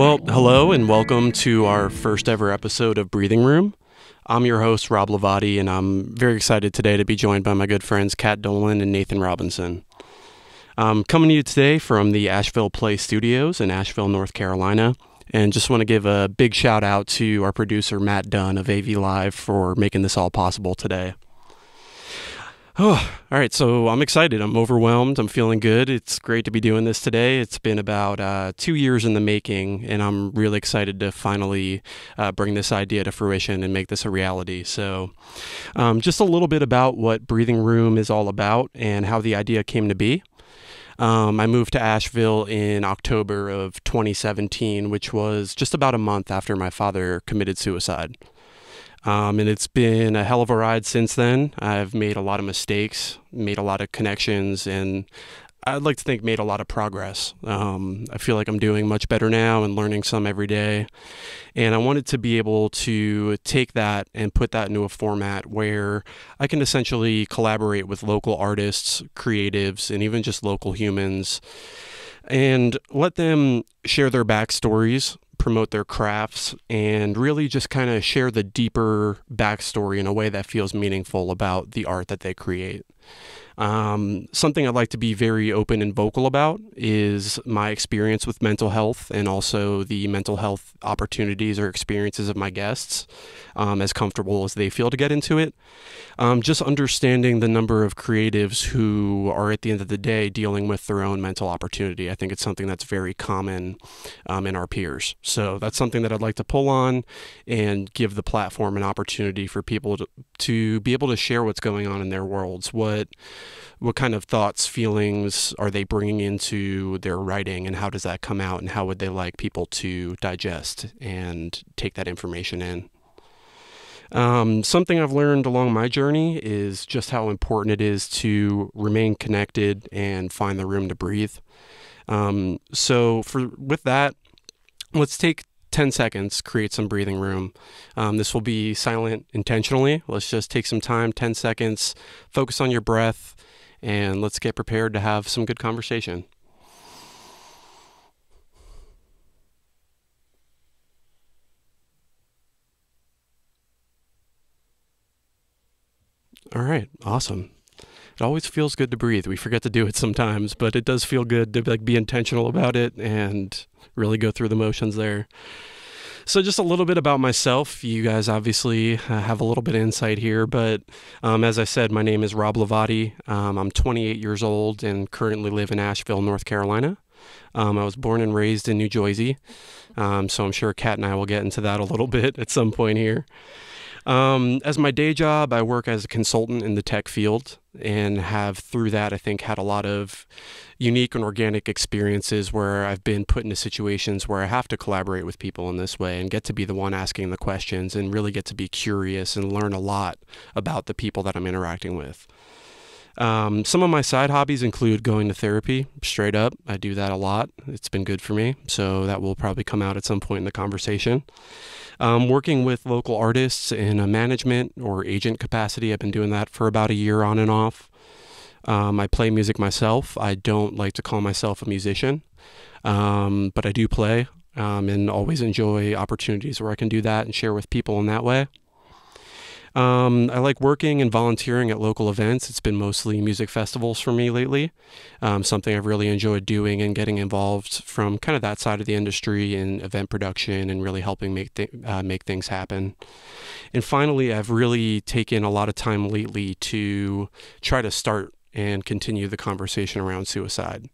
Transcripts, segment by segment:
Well, hello and welcome to our first ever episode of Breathing Room. I'm your host, Rob Lavati, and I'm very excited today to be joined by my good friends, Kat Dolan and Nathan Robinson. I'm coming to you today from the ASHEVILLE Play Studios in Asheville, North Carolina, and just want to give a big shout out to our producer, Matt Dunn of AV Live, for making this all possible today. Oh, all right, so I'm excited. I'm overwhelmed. I'm feeling good. It's great to be doing this today. It's been about 2 years in the making, and I'm really excited to finally bring this idea to fruition and make this a reality. So just a little bit about what Breathing Room is all about and how the idea came to be. I moved to Asheville in October of 2017, which was just about a month after my father committed suicide. And it's been a hell of a ride since then. I've made a lot of mistakes, made a lot of connections, and I'd like to think made a lot of progress. I feel like I'm doing much better now and learning some every day. And I wanted to be able to take that and put that into a format where I can essentially collaborate with local artists, creatives, and even just local humans and let them share their backstories, promote their crafts, and really just kind of share the deeper backstory in a way that feels meaningful about the art that they create. Something I'd like to be very open and vocal about is my experience with mental health and also the mental health opportunities or experiences of my guests, as comfortable as they feel to get into it. Just understanding the number of creatives who are at the end of the day dealing with their own mental opportunity. I think it's something that's very common in our peers. So that's something that I'd like to pull on and give the platform an opportunity for people to be able to share what's going on in their worlds. What kind of thoughts, feelings are they bringing into their writing, and how does that come out, and how would they like people to digest and take that information in? Something I've learned along my journey is just how important it is to remain connected and find the room to breathe. With that, let's take 10 seconds, create some breathing room. This will be silent intentionally. Let's just take some time, 10 seconds, focus on your breath, and let's get prepared to have some good conversation. All right, awesome. It always feels good to breathe. We forget to do it sometimes, but it does feel good to be intentional about it and really go through the motions there. So just a little bit about myself. You guys obviously have a little bit of insight here, but as I said, my name is Rob Lavati. I'm 28 years old and currently live in Asheville, North Carolina. I was born and raised in New Jersey, so I'm sure Kat and I will get into that a little bit at some point here. As my day job, I work as a consultant in the tech field and have through that, I think, had a lot of unique and organic experiences where I've been put into situations where I have to collaborate with people in this way and get to be the one asking the questions and really get to be curious and learn a lot about the people that I'm interacting with. Some of my side hobbies include going to therapy, straight up. I do that a lot. It's been good for me, so that will probably come out at some point in the conversation. Working with local artists in a management or agent capacity. I've been doing that for about a year on and off. I play music myself. I don't like to call myself a musician, but I do play and always enjoy opportunities where I can do that and share with people in that way. I like working and volunteering at local events. It's been mostly music festivals for me lately. Something I've really enjoyed doing and getting involved from kind of that side of the industry in event production and really helping make things happen. And finally, I've really taken a lot of time lately to try to start and continue the conversation around suicide.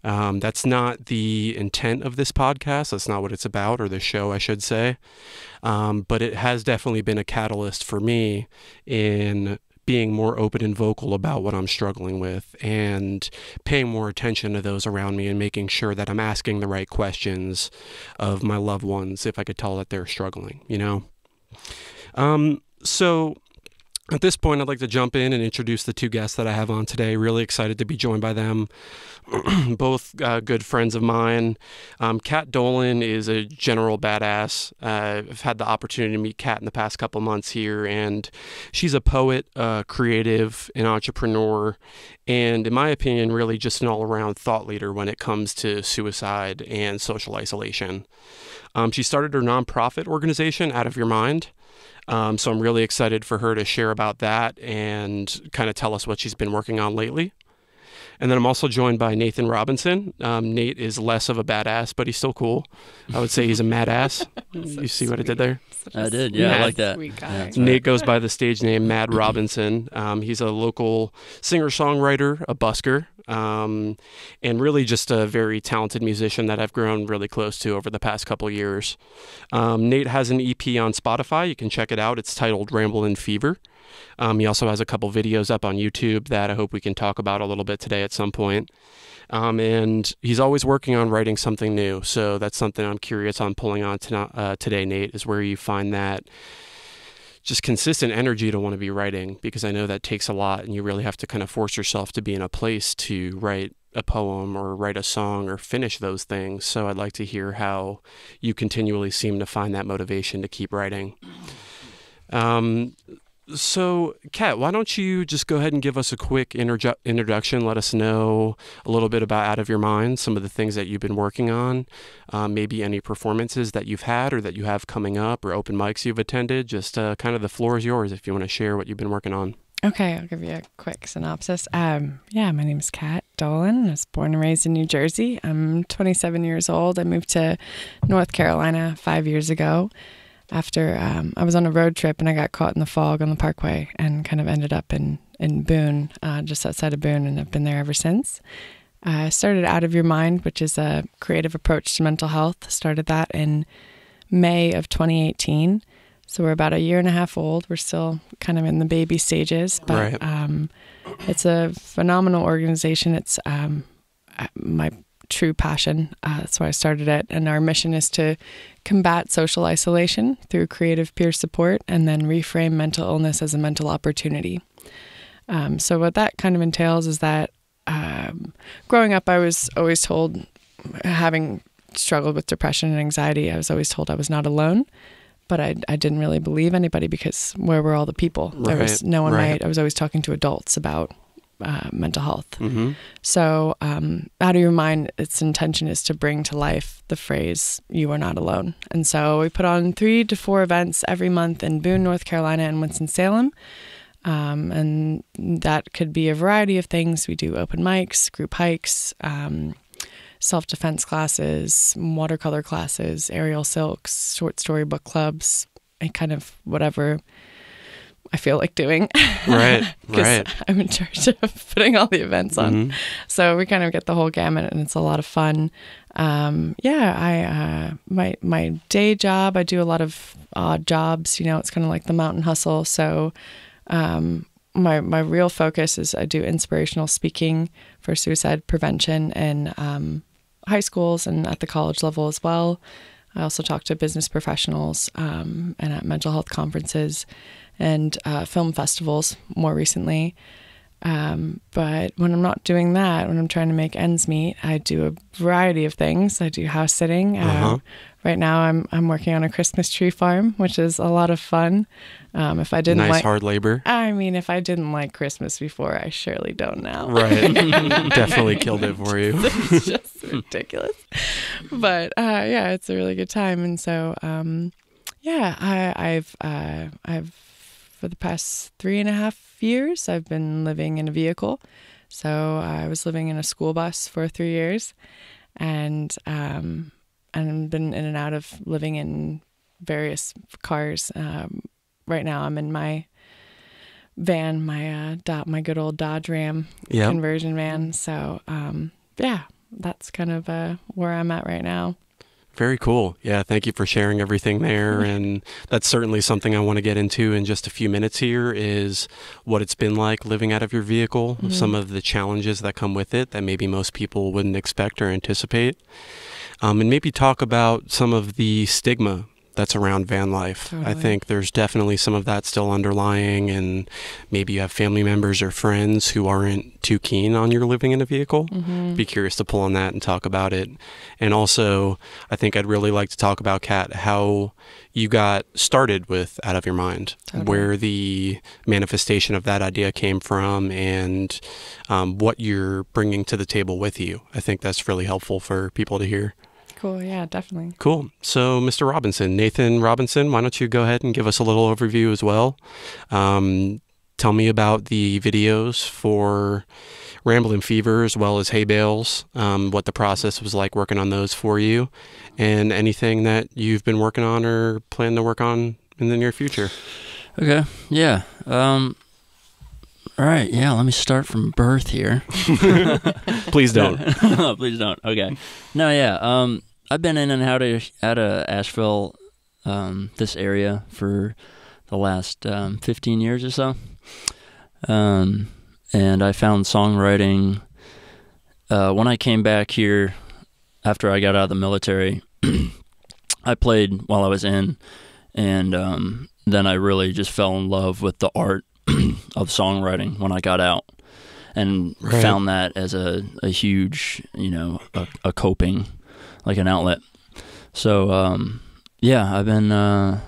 That's not the intent of this podcast. That's not what it's about, or the show, I should say. But it has definitely been a catalyst for me in being more open and vocal about what I'm struggling with and paying more attention to those around me and making sure that I'm asking the right questions of my loved ones if I could tell that they're struggling, you know? So At this point, I'd like to jump in and introduce the two guests that I have on today. Really excited to be joined by them. Both good friends of mine. Kat Dolan is a general badass. I've had the opportunity to meet Kat in the past couple months here, and she's a poet, creative, an entrepreneur, and in my opinion, really just an all-around thought leader when it comes to suicide and social isolation. She started her nonprofit organization, Out of Your Mind. So I'm really excited for her to share about that and kind of tell us what she's been working on lately. And then I'm also joined by Nathan Robinson. Nate is less of a badass, but he's still cool. I would say he's a mad ass. You see what I did there? I did, yeah, I like that. Yeah, Nate goes by the stage name Mad Robinson. He's a local singer-songwriter, a busker, and really just a very talented musician that I've grown really close to over the past couple years. Nate has an EP on Spotify. You can check it out. It's titled Ramblin' Fever. He also has a couple videos up on YouTube that I hope we can talk about a little bit today at some point. And he's always working on writing something new. So that's something I'm curious on pulling on today, Nate, is where you find that just consistent energy to want to be writing, because I know that takes a lot and you really have to kind of force yourself to be in a place to write a poem or write a song or finish those things. So I'd like to hear how you continually seem to find that motivation to keep writing. So, Kat, why don't you just go ahead and give us a quick introduction, let us know a little bit about Out of Your Mind, some of the things that you've been working on, maybe any performances that you've had or that you have coming up or open mics you've attended. Just kind of the floor is yours if you want to share what you've been working on. Okay, I'll give you a quick synopsis. My name is Kat Dolan. I was born and raised in New Jersey. I'm 27 years old. I moved to North Carolina 5 years ago. After I was on a road trip and I got caught in the fog on the Parkway and kind of ended up in Boone, just outside of Boone, and I've been there ever since. I started Out of Your Mind, which is a creative approach to mental health. Started that in May of 2018. So we're about a year and a half old. We're still kind of in the baby stages, but Right. It's a phenomenal organization. It's my true passion. That's why I started it. And our mission is to combat social isolation through creative peer support and then reframe mental illness as a mental opportunity. So what that kind of entails is that growing up, I was always told, having struggled with depression and anxiety, I was always told I was not alone. But I didn't really believe anybody, because where were all the people? There was no one. Right. I was always talking to adults about mental health. Mm-hmm. So Out of Your Mind, its intention is to bring to life the phrase, you are not alone. And so we put on 3 to 4 events every month in Boone, North Carolina and Winston-Salem. And that could be a variety of things. We do open mics, group hikes, self-defense classes, watercolor classes, aerial silks, short story book clubs, and kind of whatever I feel like doing. Right. Because I'm in charge of putting all the events on. Mm-hmm. So we kind of get the whole gamut, and it's a lot of fun. My day job, I do a lot of odd jobs. It's kind of like the mountain hustle. So my real focus is I do inspirational speaking for suicide prevention in high schools and at the college level as well. I also talk to business professionals and at mental health conferences and film festivals more recently. But when I'm not doing that, when I'm trying to make ends meet, I do a variety of things. I do house sitting. Right now I'm working on a Christmas tree farm, which is a lot of fun. If I didn't hard labor. if I didn't like Christmas before, I surely don't now. Right. Definitely killed it for you. It's just ridiculous. But it's a really good time. And so I've for the past 3.5 years, I've been living in a vehicle. So I was living in a school bus for 3 years, and been in and out of living in various cars. Right now, I'm in my van, my good old Dodge Ram conversion van. So that's kind of where I'm at right now. Very cool. Yeah, thank you for sharing everything there. And that's certainly something I want to get into in just a few minutes here, is what it's been like living out of your vehicle, some of the challenges that come with it that maybe most people wouldn't expect or anticipate, and maybe talk about some of the stigma that's around van life. Totally. I think there's definitely some of that still underlying, and maybe you have family members or friends who aren't too keen on your living in a vehicle. Be curious to pull on that and talk about it. And also, I think I'd really like to talk about, Kat, how you got started with Out of Your Mind, where the manifestation of that idea came from, and what you're bringing to the table with you. I think that's really helpful for people to hear. Cool. Yeah, definitely. Cool. So, Mr. Robinson, Nathan Robinson, why don't you go ahead and give us a little overview as well? Tell me about the videos for Ramblin' Fever as well as Hay Bales, what the process was like working on those for you, and anything that you've been working on or plan to work on in the near future. Okay. Yeah. All right. Yeah. Let me start from birth here. Please don't. Please don't. Okay. No. Yeah. I've been in and out of Asheville, this area for the last 15 years or so. And I found songwriting when I came back here after I got out of the military. I played while I was in, and then I really just fell in love with the art of songwriting when I got out, and found that as a huge, a coping, like an outlet. So yeah, I've been I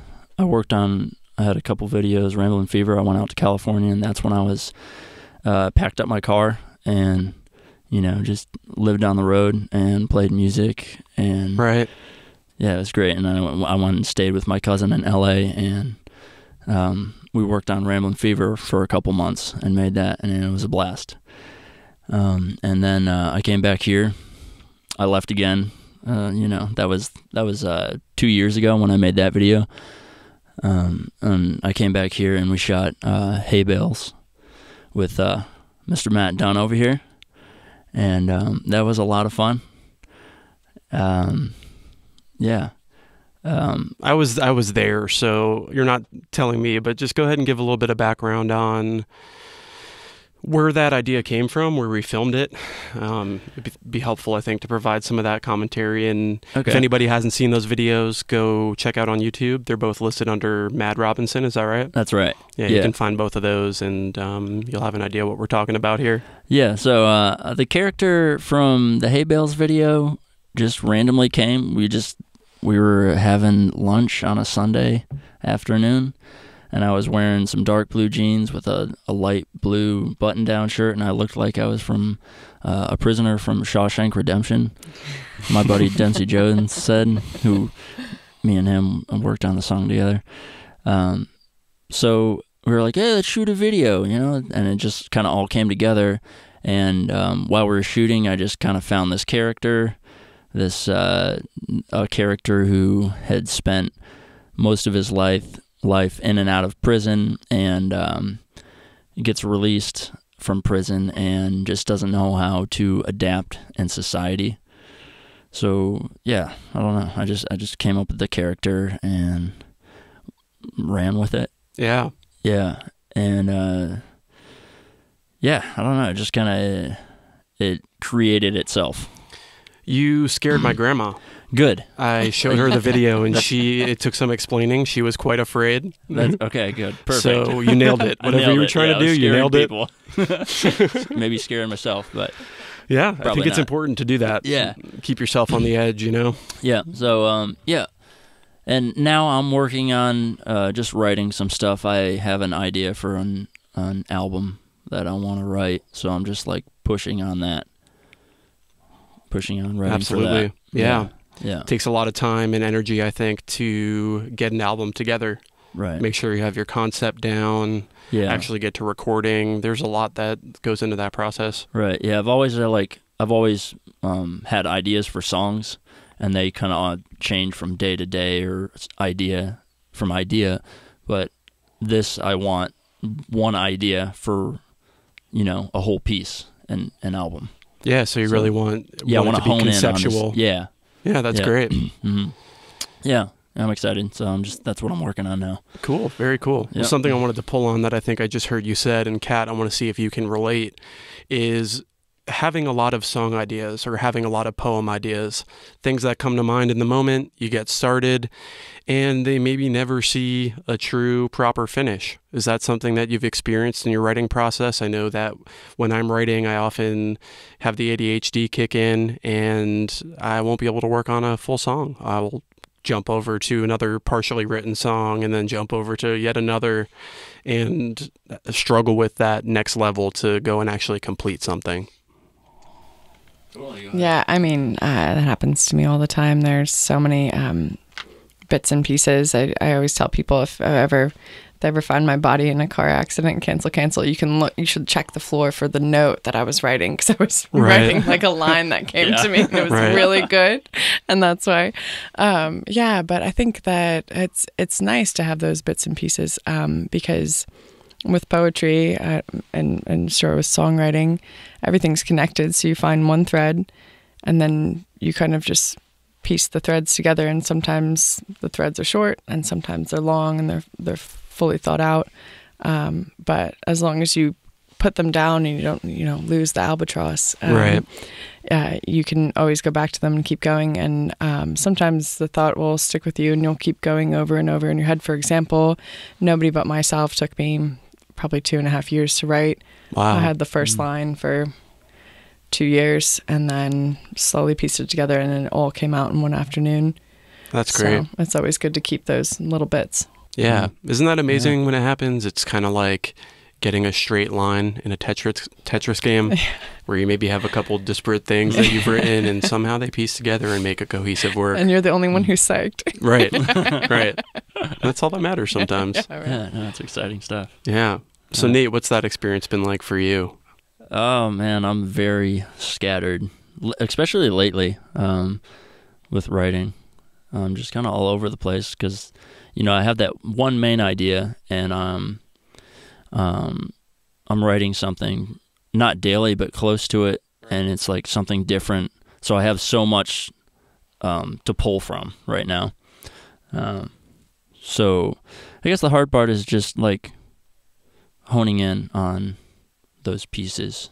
had a couple videos, Ramblin' Fever. I went out to California, and that's when I was packed up my car and just lived on the road and played music, and yeah, it was great. And I went and stayed with my cousin in LA, and we worked on Ramblin' Fever for a couple months and made that, and it was a blast. And then I came back here. I left again. That was 2 years ago when I made that video. And I came back here and we shot Hay Bales with Mr. Matt Dunn over here, and that was a lot of fun. Yeah. I was there, so you're not telling me, but just go ahead and give a little bit of background on where that idea came from, where we filmed it. It'd be helpful, I think, to provide some of that commentary. And if anybody hasn't seen those videos, go check out on YouTube. They're both listed under Mad Robinson. Is that right? That's right. Yeah, you can find both of those, and you'll have an idea what we're talking about here. Yeah, so the character from the Hay Bales video just randomly came. We were having lunch on a Sunday afternoon, and I was wearing some dark blue jeans with a light blue button-down shirt, and I looked like I was from a prisoner from Shawshank Redemption. My buddy Dempsey Jones said, who me and him worked on the song together. So we were like, hey, let's shoot a video, and it just kind of all came together. And while we were shooting, I just kind of found this character, a character who had spent most of his life in and out of prison, and gets released from prison and just doesn't know how to adapt in society. So yeah, I don't know. I just came up with the character and ran with it. Yeah. Yeah. And yeah, I don't know. It just kind of it created itself. You scared my grandma. Good. I showed her the video, and it took some explaining. She was quite afraid. Okay, good. Perfect. So you nailed it. Whatever you were trying to do, you nailed it. Maybe scaring myself, but yeah, I think it's important to do that. Yeah. Keep yourself on the edge, Yeah. So, yeah. And now I'm working on just writing some stuff. I have an idea for an album that I want to write, so I'm just like pushing on that. Pushing on writing for that. Yeah. Yeah. It takes a lot of time and energy, I think, to get an album together. Right. Make sure you have your concept down. Yeah. Actually get to recording. There's a lot that goes into that process. Right. Yeah. I've always had ideas for songs, and they kind of change from day to day or idea from idea. But this, I want one idea for, a whole piece, an album. Yeah. So you really want it to be conceptual. Yeah. Yeah, that's great. Mm-hmm. Yeah, I'm excited. So that's what I'm working on now. Cool, very cool. Yep. Well, something I wanted to pull on that I think I just heard you said, and Kat, I want to see if you can relate, is having a lot of song ideas or having a lot of poem ideas, things that come to mind in the moment, you get started, and they maybe never see a true proper finish. Is that something that you've experienced in your writing process? I know that when I'm writing, I often have the ADHD kick in and I won't be able to work on a full song. I will jump over to another partially written song and then jump over to yet another and struggle with that next level to go and actually complete something. Yeah, I mean, that happens to me all the time. There's so many bits and pieces. I always tell people if they ever find my body in a car accident, cancel, you should check the floor for the note that I was writing, because I was writing like a line that came to me and it was really good. And that's why, but I think that it's nice to have those bits and pieces, because with poetry and sure with songwriting, everything's connected. So you find one thread and then you kind of just piece the threads together, and sometimes the threads are short and sometimes they're long and they're fully thought out. But as long as you put them down and you don't lose the albatross, you can always go back to them and keep going. And sometimes the thought will stick with you and you'll keep going over and over in your head. For example, Nobody But Myself took me probably 2.5 years to write. Wow. I had the first line for 2 years and then slowly pieced it together, and then it all came out in one afternoon. That's great. So it's always good to keep those little bits. Yeah. Isn't that amazing when it happens? It's kind of like getting a straight line in a Tetris game where you maybe have a couple disparate things that you've written and somehow they piece together and make a cohesive work. And you're the only one who's psyched. Right. Right. That's all that matters sometimes. Yeah, no, that's exciting stuff. Yeah. So Nate, what's that experience been like for you? Oh man, I'm very scattered, especially lately, with writing. I'm just kind of all over the place because, I have that one main idea, and I'm writing something not daily but close to it, and it's like something different. So I have so much to pull from right now. So I guess the hard part is just like honing in on those pieces.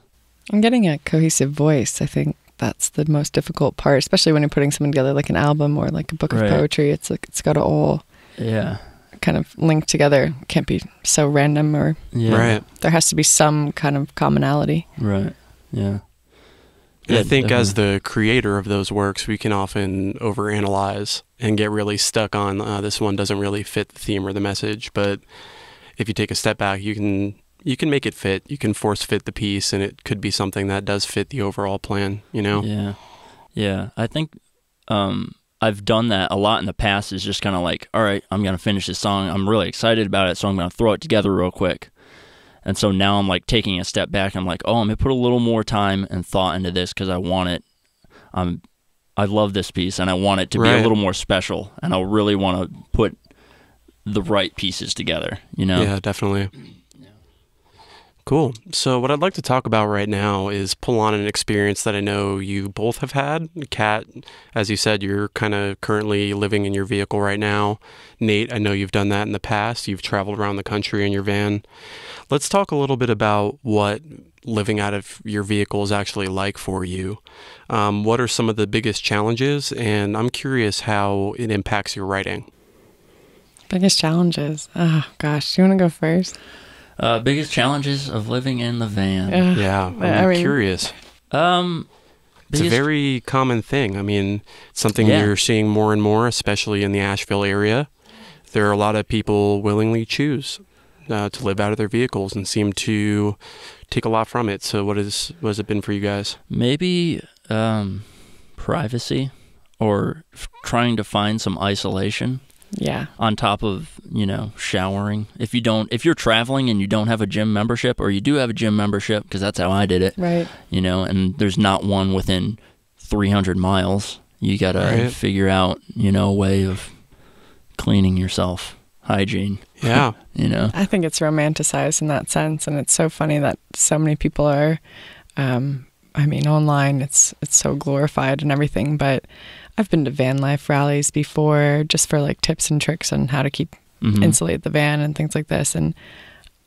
And getting a cohesive voice, I think that's the most difficult part, especially when you're putting something together like an album or like a book of poetry. It's like it's got to all kind of link together. It can't be so random, or there has to be some kind of commonality. Right. Yeah. I think definitely. As the creator of those works, we can often overanalyze and get really stuck on this one doesn't really fit the theme or the message. But if you take a step back, you can make it fit. You can force fit the piece, and it could be something that does fit the overall plan, Yeah. I think I've done that a lot in the past, is just kind of like, all right, I'm going to finish this song. I'm really excited about it, so I'm going to throw it together real quick. And so now I'm like taking a step back. I'm like, oh, I'm going to put a little more time and thought into this because I want it. I love this piece, and I want it to be a little more special, and I really want to put the right pieces together, Yeah, definitely. Cool. So what I'd like to talk about right now is pull on an experience that I know you both have had. Kat, as you said, you're kind of currently living in your vehicle right now. Nate, I know you've done that in the past. You've traveled around the country in your van. Let's talk a little bit about what living out of your vehicle is actually like for you. What are some of the biggest challenges? And I'm curious how it impacts your writing. Biggest challenges? Oh, gosh. Do you want to go first? Biggest challenges of living in the van. I'm curious. It's a very common thing. I mean, it's something you're seeing more and more, especially in the Asheville area. There are a lot of people willingly choose to live out of their vehicles and seem to take a lot from it. So what has it been for you guys? Maybe privacy, or trying to find some isolation. Yeah. On top of, showering. If you're traveling and you don't have a gym membership, or you do have a gym membership, because that's how I did it. Right. And there's not one within 300 miles. You got to figure out, a way of cleaning yourself, hygiene. Yeah. I think it's romanticized in that sense. And it's so funny that so many people are, online, it's so glorified and everything, but I've been to van life rallies before, just for like tips and tricks on how to keep insulate the van and things like this. And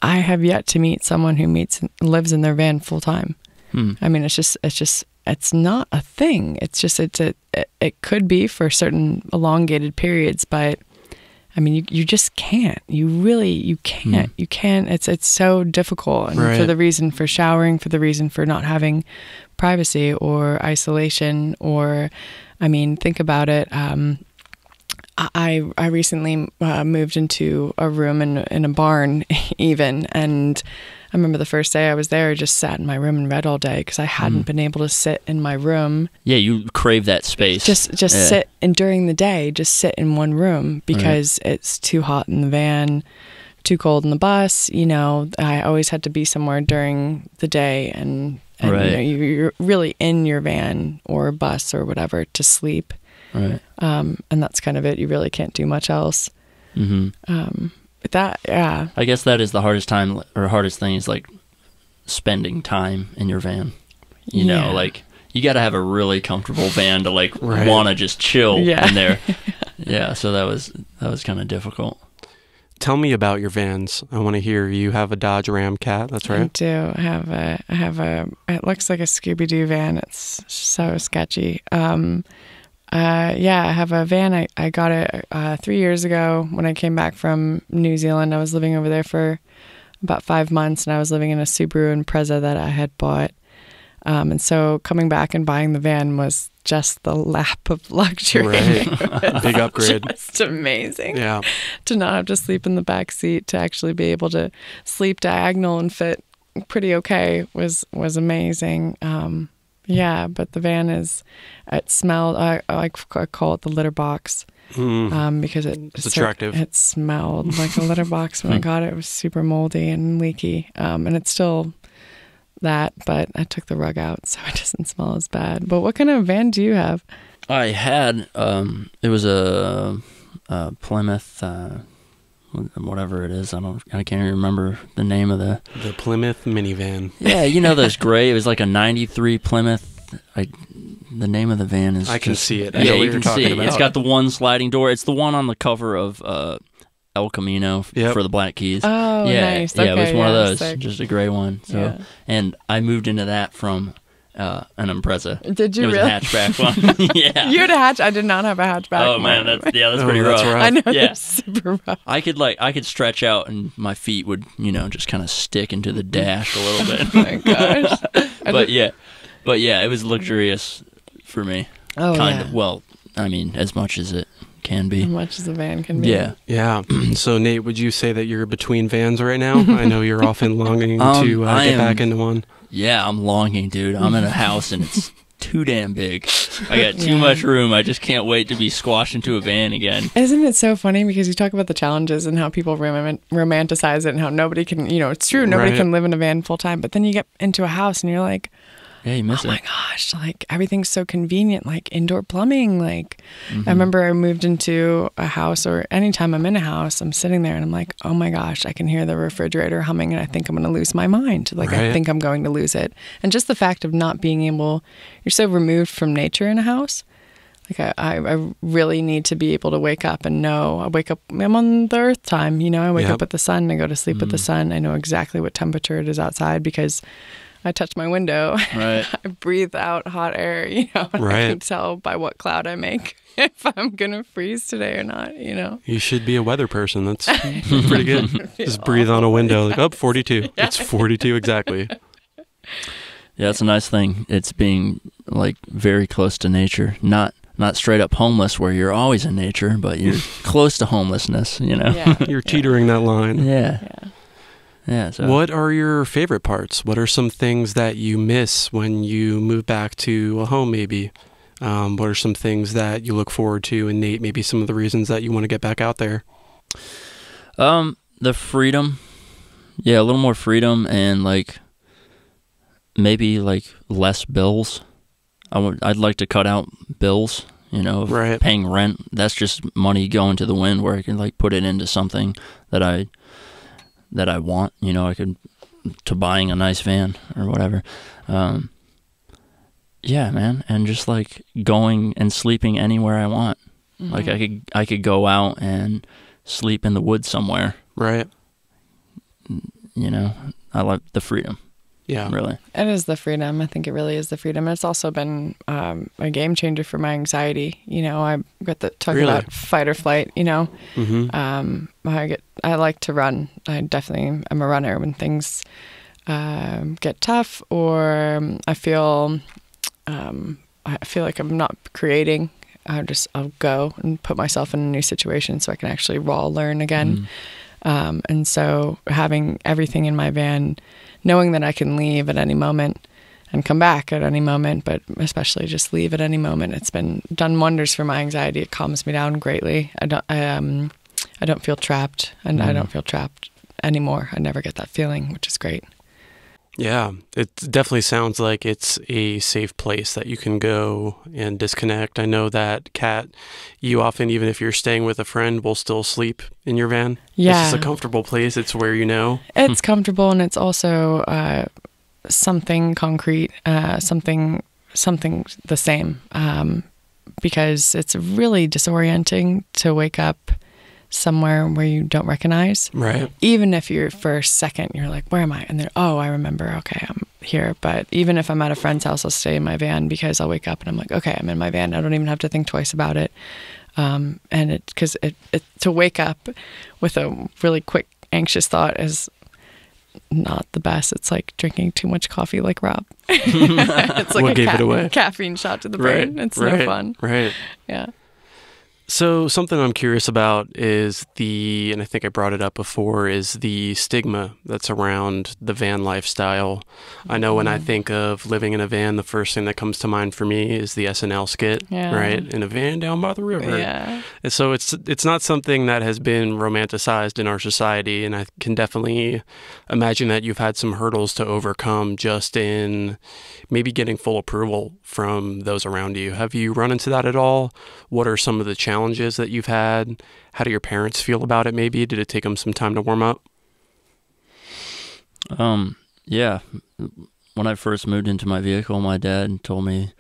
I have yet to meet someone who lives in their van full time. I mean, it's not a thing. It could be for certain elongated periods, but I mean, you just can't. You can't. You can't. It's so difficult. And for the reason for showering, for the reason for not having privacy or isolation, or, I mean, think about it. I recently moved into a room in a barn even, and I remember the first day I was there, I just sat in my room and read all day because I hadn't been able to sit in my room. Yeah, you crave that space. Just sit, and during the day, just sit in one room because it's too hot in the van, too cold in the bus. You know, I always had to be somewhere during the day, and you know, you're really in your van or bus or whatever to sleep. Right. And that's kind of it. You really can't do much else. But that, yeah. I guess that is the hardest time, or hardest thing, is like spending time in your van. You know, like you got to have a really comfortable van to like want to just chill in there. Yeah. So that was kind of difficult. Tell me about your vans. I want to hear. You have a Dodge Ram Cat, that's right? I do. I have a, it looks like a Scooby-Doo van. It's so sketchy. I have a van. I got it 3 years ago when I came back from New Zealand. I was living over there for about 5 months, and I was living in a Subaru Impreza that I had bought. And so coming back and buying the van was just the lap of luxury. Right. Big upgrade. Just amazing. Yeah. To not have to sleep in the back seat, to actually be able to sleep diagonal and fit pretty okay was amazing. Yeah, but the van it smelled, I call it the litter box, because it's attractive. It smelled like a litter box when I got it. It was super moldy and leaky, and it's still that, but I took the rug out so it doesn't smell as bad. But what kind of van do you have? I had, it was a Plymouth, whatever it is. I can't even remember the name of the Plymouth minivan. Yeah, you know those gray. It was like a '93 Plymouth. The name of the van is. I can see it. Yeah, you can see it. It's got the one sliding door. It's the one on the cover of El Camino for the Black Keys. Oh, yeah, nice. Yeah, Okay, it was one of those, sick. just a gray one. So, and I moved into that from an Impreza. Did you really? It was a hatchback one. Yeah. You had a hatch. I did not have a hatchback. Oh man, that's pretty rough. That's rough. I know. Yeah. That's super rough. I could stretch out and my feet would, just kind of stick into the dash a little bit. Oh my gosh. But yeah, it was luxurious for me. Oh, kind of. Well, I mean, as much as it can be. As much as a van can be. Yeah. Yeah. So Nate, would you say that you're between vans right now? I know you're often longing to get back into one. Yeah, I'm longing, dude. I'm in a house and it's too damn big. I got too much room. I just can't wait to be squashed into a van again. Isn't it so funny, because you talk about the challenges and how people romanticize it and how nobody can, it's true, nobody can live in a van full time, but then you get into a house and you're like, yeah, you miss it. Oh my gosh, like everything's so convenient, like indoor plumbing. Like I remember I moved into a house, or anytime I'm in a house, I'm sitting there and I'm like, oh my gosh, I can hear the refrigerator humming and I think I'm going to lose my mind. Like I think I'm going to lose it. And just the fact of not being able, you're so removed from nature in a house. Like I really need to be able to wake up and know, I'm on the earth time, I wake up with the sun, I go to sleep with the sun. I know exactly what temperature it is outside because I touch my window. Right. I breathe out hot air, and I can tell by what cloud I make if I'm going to freeze today or not, You should be a weather person. That's pretty good. Just breathe on a window, like, 42. Yeah. It's 42 exactly. Yeah, it's a nice thing. It's being, like, very close to nature. Not straight up homeless where you're always in nature, but you're close to homelessness, Yeah. You're teetering that line. Yeah. Yeah, so. What are your favorite parts? What are some things that you miss when you move back to a home, maybe? What are some things that you look forward to? And Nate, maybe some of the reasons that you want to get back out there? The freedom. Yeah, a little more freedom, and like maybe like less bills. I'd like to cut out bills, of paying rent. That's just money going to the wind, where I can like put it into something that I want, I could, to buying a nice van or whatever. Yeah, man. And just like going and sleeping anywhere I want. Mm-hmm. Like I could go out and sleep in the woods somewhere. Right. I like the freedom. Yeah. Really. It is the freedom. I think it really is the freedom. It's also been a game changer for my anxiety. You know, I got to talk Really? about fight or flight, you know. I like to run. I definitely am a runner when things get tough, or I feel like I'm not creating. I'll go and put myself in a new situation so I can actually learn again. And so having everything in my van, knowing that I can leave at any moment and come back at any moment, but especially just leave at any moment, it's been done wonders for my anxiety. It calms me down greatly. I don't feel trapped, and I don't feel trapped anymore. I never get that feeling, which is great. Yeah, it definitely sounds like it's a safe place that you can go and disconnect. I know that, Kat, you often, even if you're staying with a friend, will still sleep in your van. Yeah. It's just a comfortable place. It's where you know. It's comfortable, and it's also something concrete, something the same, because it's really disorienting to wake up somewhere where you don't recognize. Right. Even if you're for a second, you're like, where am I? And then, oh, I remember. Okay, I'm here. But even if I'm at a friend's house, I'll stay in my van because I'll wake up and I'm like, okay, I'm in my van. I don't even have to think twice about it. And because to wake up with a really quick, anxious thought is not the best. It's like drinking too much coffee, like Rob. It's like What gave it away? Caffeine shot to the brain. It's no fun. Right. Yeah. So something I'm curious about is and I think I brought it up before, is the stigma that's around the van lifestyle. I know when I think of living in a van, the first thing that comes to mind for me is the SNL skit, right? In a van down by the river. Yeah. And so it's not something that has been romanticized in our society, and I can definitely imagine that you've had some hurdles to overcome just in maybe getting full approval from those around you. Have you run into that at all? What are some of the challenges that you've had? How do your parents feel about it maybe? Did it take them some time to warm up? Yeah. When I first moved into my vehicle, my dad told me,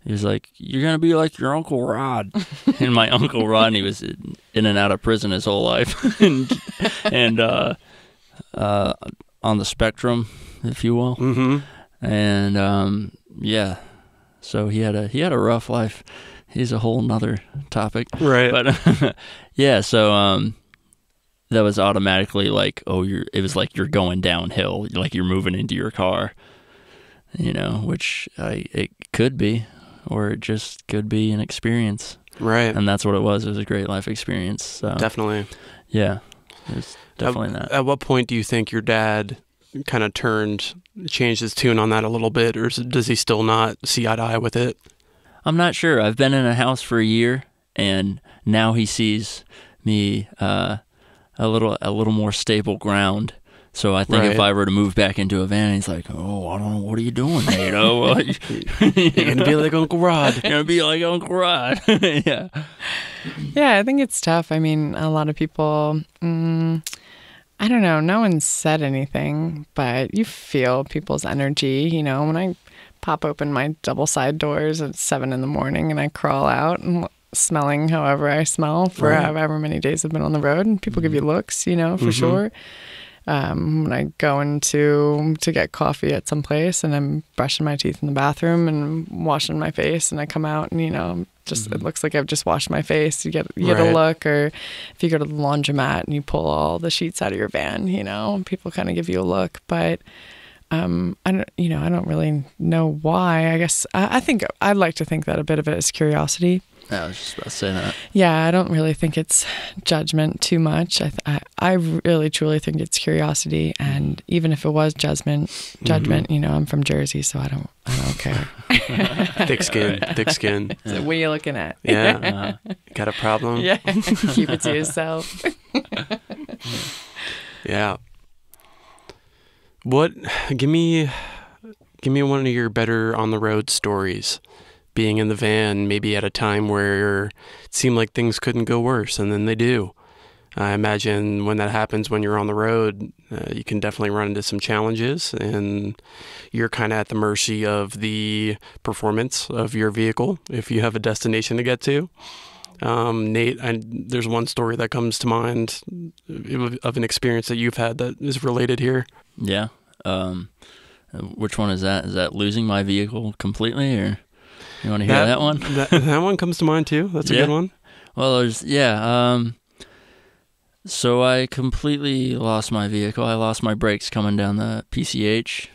he was like, you're going to be like your Uncle Rod. And my Uncle Rod, he was in and out of prison his whole life. and on the spectrum, if you will. Mm-hmm. And yeah, so he had a rough life. He's a whole nother topic. Right. But yeah, so that was automatically like, it was like you're going downhill, like you're moving into your car, you know, which it could be, or it just could be an experience. Right. And that's what it was. It was a great life experience. So Definitely. yeah, it's definitely that. At what point do you think your dad kind of changed his tune on that a little bit, or does he still not see eye to eye with it? I'm not sure. I've been in a house for a year, and now he sees me a little more stable ground. So I think if I were to move back into a van, he's like, "Oh, I don't know, what are you doing, you know? You're gonna be like Uncle Rod. You're gonna be like Uncle Rod." Yeah. Yeah, I think it's tough. I mean, a lot of people. I don't know. No one said anything, but you feel people's energy. You know, when I pop open my double side doors at 7 a.m. and I crawl out and smelling however I smell for however many days I've been on the road, and people give you looks, you know, for sure. When I go to get coffee at some place and I'm brushing my teeth in the bathroom and washing my face, and I come out and, you know, just it looks like I've just washed my face. You get a look. Or if you go to the laundromat and you pull all the sheets out of your van, you know, people kind of give you a look. But I don't really know why. I guess I think I'd like to think that a bit of it is curiosity. I was just about to say that. Yeah, I don't really think it's judgment too much. I really truly think it's curiosity, and even if it was judgment, you know, I'm from Jersey, so I don't care. Thick skin. So what are you looking at? Yeah. Got a problem? Yeah. Keep it to yourself. Yeah. Give me one of your better on the road stories. Being in the van, maybe at a time where it seemed like things couldn't go worse, and then they do. I imagine when that happens, when you're on the road, you can definitely run into some challenges, and you're kind of at the mercy of the performance of your vehicle if you have a destination to get to. Nate, there's one story that comes to mind of an experience that you've had that is related here. Yeah. Which one is that? Is that losing my vehicle completely, or you want to hear that one? that one comes to mind too. That's a good one. Well, so I completely lost my vehicle. I lost my brakes coming down the PCH.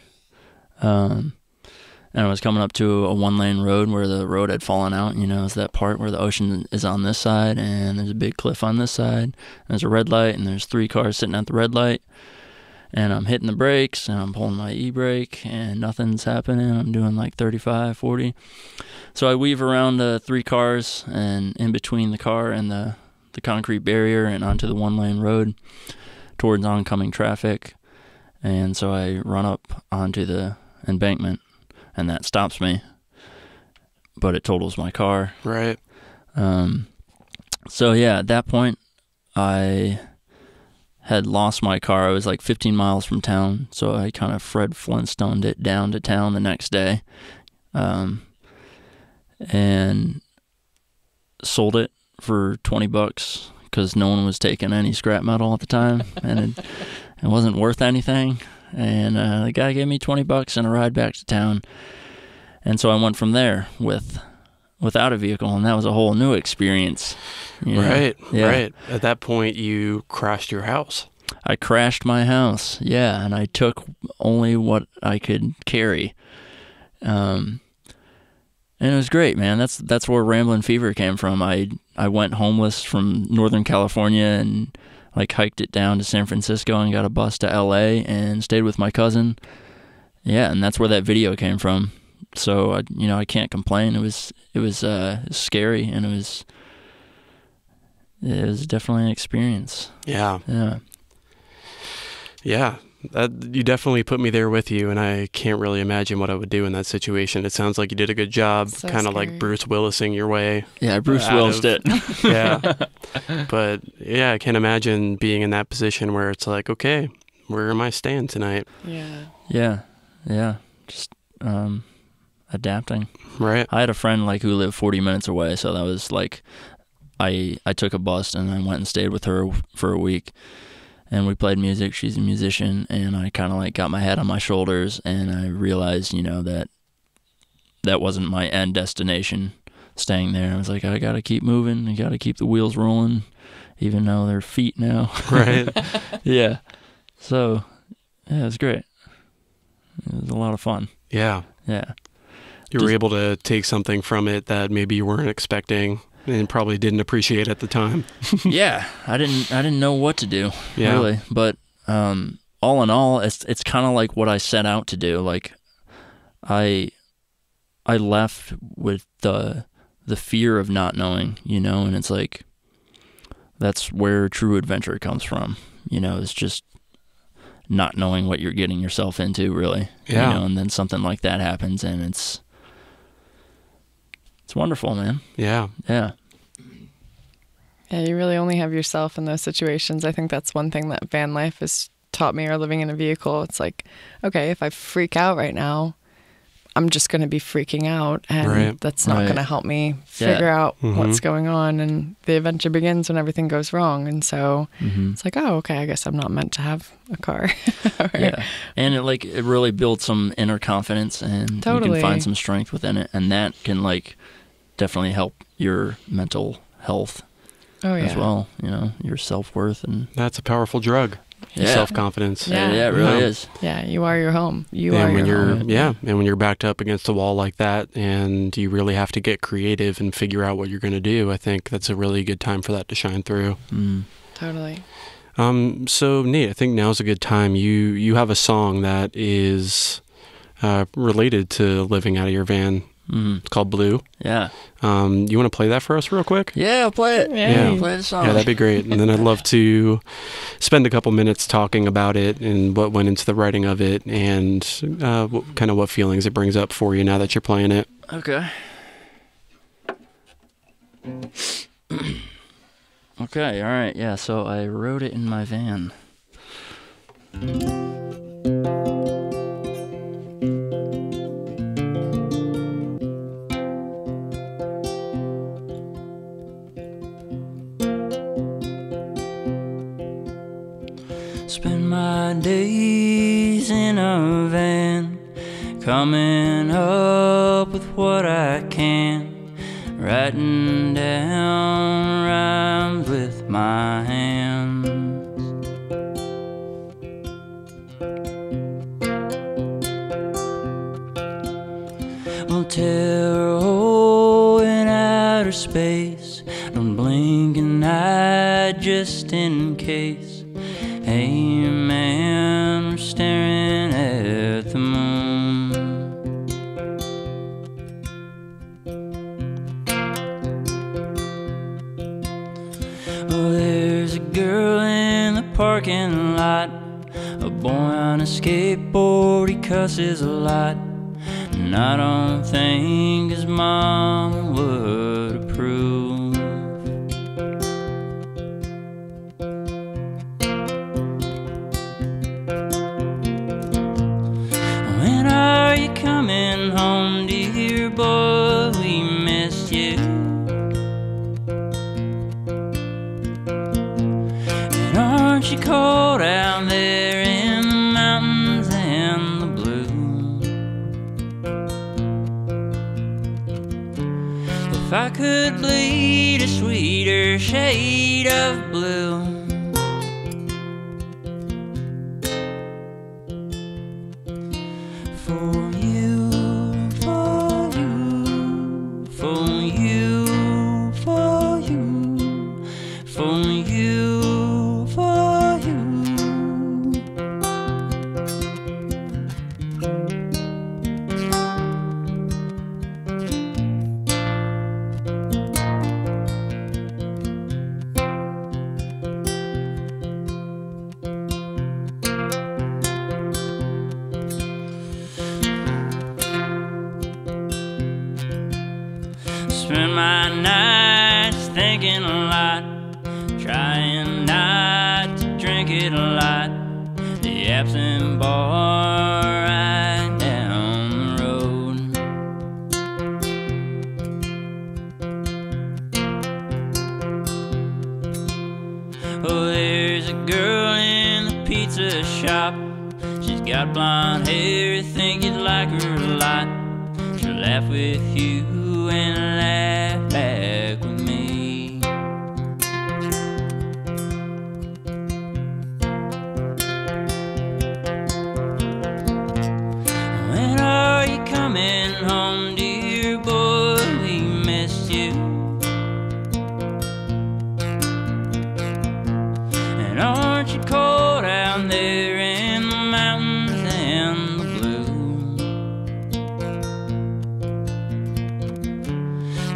And I was coming up to a one-lane road where the road had fallen out. It's that part where the ocean is on this side, and there's a big cliff on this side. And there's a red light, and there's 3 cars sitting at the red light. And I'm hitting the brakes, and I'm pulling my e-brake, and nothing's happening. I'm doing like 35, 40. So I weave around the 3 cars, and in between the car and the concrete barrier and onto the one-lane road towards oncoming traffic. And so I run up onto the embankment, and that stops me, but it totals my car. Right. So yeah, at that point, I had lost my car. I was like 15 miles from town, so I kind of Fred Flintstoned it down to town the next day, and sold it for $20 because no one was taking any scrap metal at the time, and it wasn't worth anything. And the guy gave me $20 and a ride back to town. And so I went from there without a vehicle, and that was a whole new experience. Right, yeah. Right. At that point, you crashed your house. I crashed my house, yeah, and I took only what I could carry. And it was great, man. That's where Ramblin' Fever came from. I went homeless from Northern California and hiked it down to San Francisco and got a bus to LA and stayed with my cousin. Yeah, and that's where that video came from. So I can't complain. It was scary, and it was definitely an experience. Yeah. Yeah. Yeah. You definitely put me there with you, and I can't really imagine what I would do in that situation. It sounds like you did a good job, So kind of scary. like Bruce Willising your way. Yeah, Bruce Willis did. Yeah. But yeah, I can't imagine being in that position where it's like, okay, where am I staying tonight? Yeah. Yeah. Just adapting. Right. I had a friend who lived 40 minutes away, so that was I took a bus and I went and stayed with her for a week. And we played music. She's a musician, and I kind of got my head on my shoulders, and I realized, that wasn't my end destination, staying there. I was like, I got to keep moving. I got to keep the wheels rolling, even though they're feet now. Right. Yeah. So, yeah, it was great. It was a lot of fun. Yeah. Yeah. You were able to take something from it that maybe you weren't expecting and probably didn't appreciate at the time. Yeah, I didn't know what to do, Yeah. really. But all in all, it's kind of like what I set out to do. I left with the fear of not knowing, and it's that's where true adventure comes from. It's just not knowing what you're getting yourself into, really. Yeah. And then something like that happens, and it's wonderful, man. Yeah. Yeah. Yeah, you really only have yourself in those situations. I think that's one thing that van life has taught me, or living in a vehicle. It's like, okay, if I freak out right now, I'm just going to be freaking out, and that's not going to help me figure out what's going on. And the adventure begins when everything goes wrong. And so it's like, oh, okay, I guess I'm not meant to have a car. Yeah, and it really builds some inner confidence, and you can find some strength within it, and that can definitely help your mental health as well. Your self-worth, and that's a powerful drug. Self-confidence. Yeah, it really is. Yeah, you are your home. You and are when your you're home. Yeah, and when you're backed up against a wall like that, and you really have to get creative and figure out what you're going to do, I think that's a really good time for that to shine through. Totally. So Nate, I think now's a good time. You have a song that is related to living out of your van. It's called Blue. Yeah. You want to play that for us real quick? Yeah, I'll play it. Yeah. Play the song. Yeah, that'd be great. And then I'd love to spend a couple minutes talking about it and what went into the writing of it, and kind of what feelings it brings up for you now that you're playing it. Okay. Okay, all right. Yeah, so I wrote it in my van. Spend my days in a van, coming up with what I can, writing down rhymes with my hands. We'll tear a hole in outer space, don't blink an eye just in case. Hey man, we're staring at the moon. Oh, there's a girl in the parking lot, a boy on a skateboard, he cusses a lot, and I don't think his mom would approve. When are you coming home, dear boy? We missed you. And aren't you cold out there in the mountains and the blue? If I could bleed a sweeter shade of blue, for you, for you, for you, for you, for you, for you. Spend my nights thinking a lot, trying not to drink it a lot. The absent bar right down the road. Oh, there's a girl in the pizza shop, she's got blonde hair, think you'd like her a lot. She'll laugh with you and laugh back with me. When are you coming home, dear boy? We missed you. And aren't you cold out there in the mountains and the blue?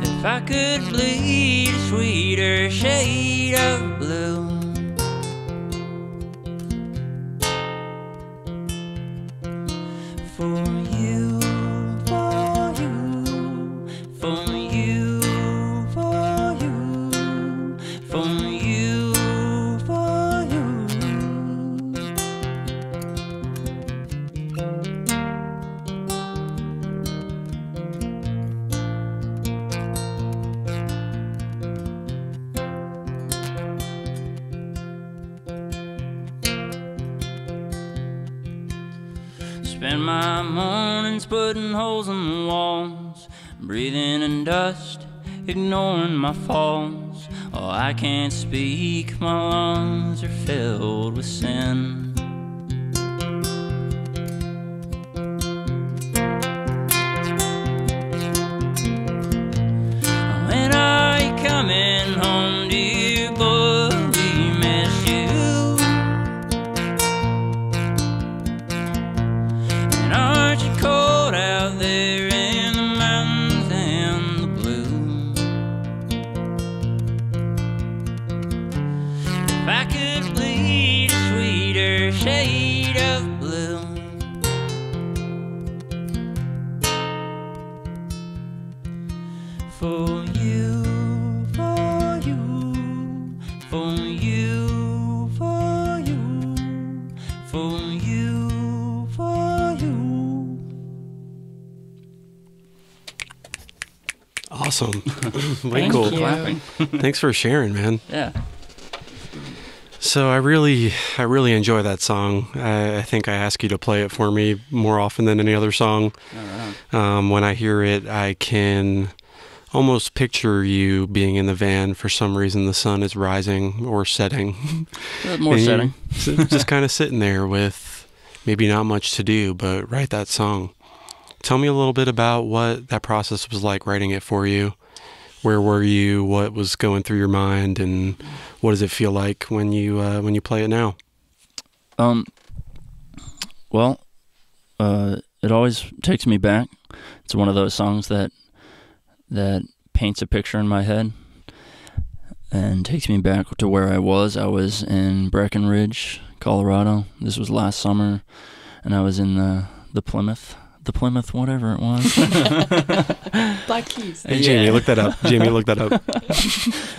If I could bleed a sweeter shade of blue, for you, for you, for you, for you, for you, for you. Spend my mornings putting holes in the walls, breathing in dust, ignoring my faults. Oh, I can't speak, my lungs are filled with sin. When are you coming home, dear boy? We miss you. And aren't you cold out there in the mountains and the blue? If I could bleed a sweeter shade of blue, for you, for you, for you, for you, for you, for you. Awesome. Way Thank cool. you. Clapping. Thanks for sharing, man. Yeah. So I really enjoy that song. I think I ask you to play it for me more often than any other song. All right. When I hear it, I can almost picture you being in the van. For some reason, the sun is rising or setting. More setting. Just kind of sitting there with maybe not much to do, but write that song. Tell me a little bit about what that process was like writing it for you. Where were you? What was going through your mind, and what does it feel like when you play it now? Well, it always takes me back. It's one of those songs that paints a picture in my head and takes me back to where I was. I was in Breckenridge, Colorado. This was last summer, and I was in the Plymouth, whatever it was. Black Keys. Hey, Jamie, look that up.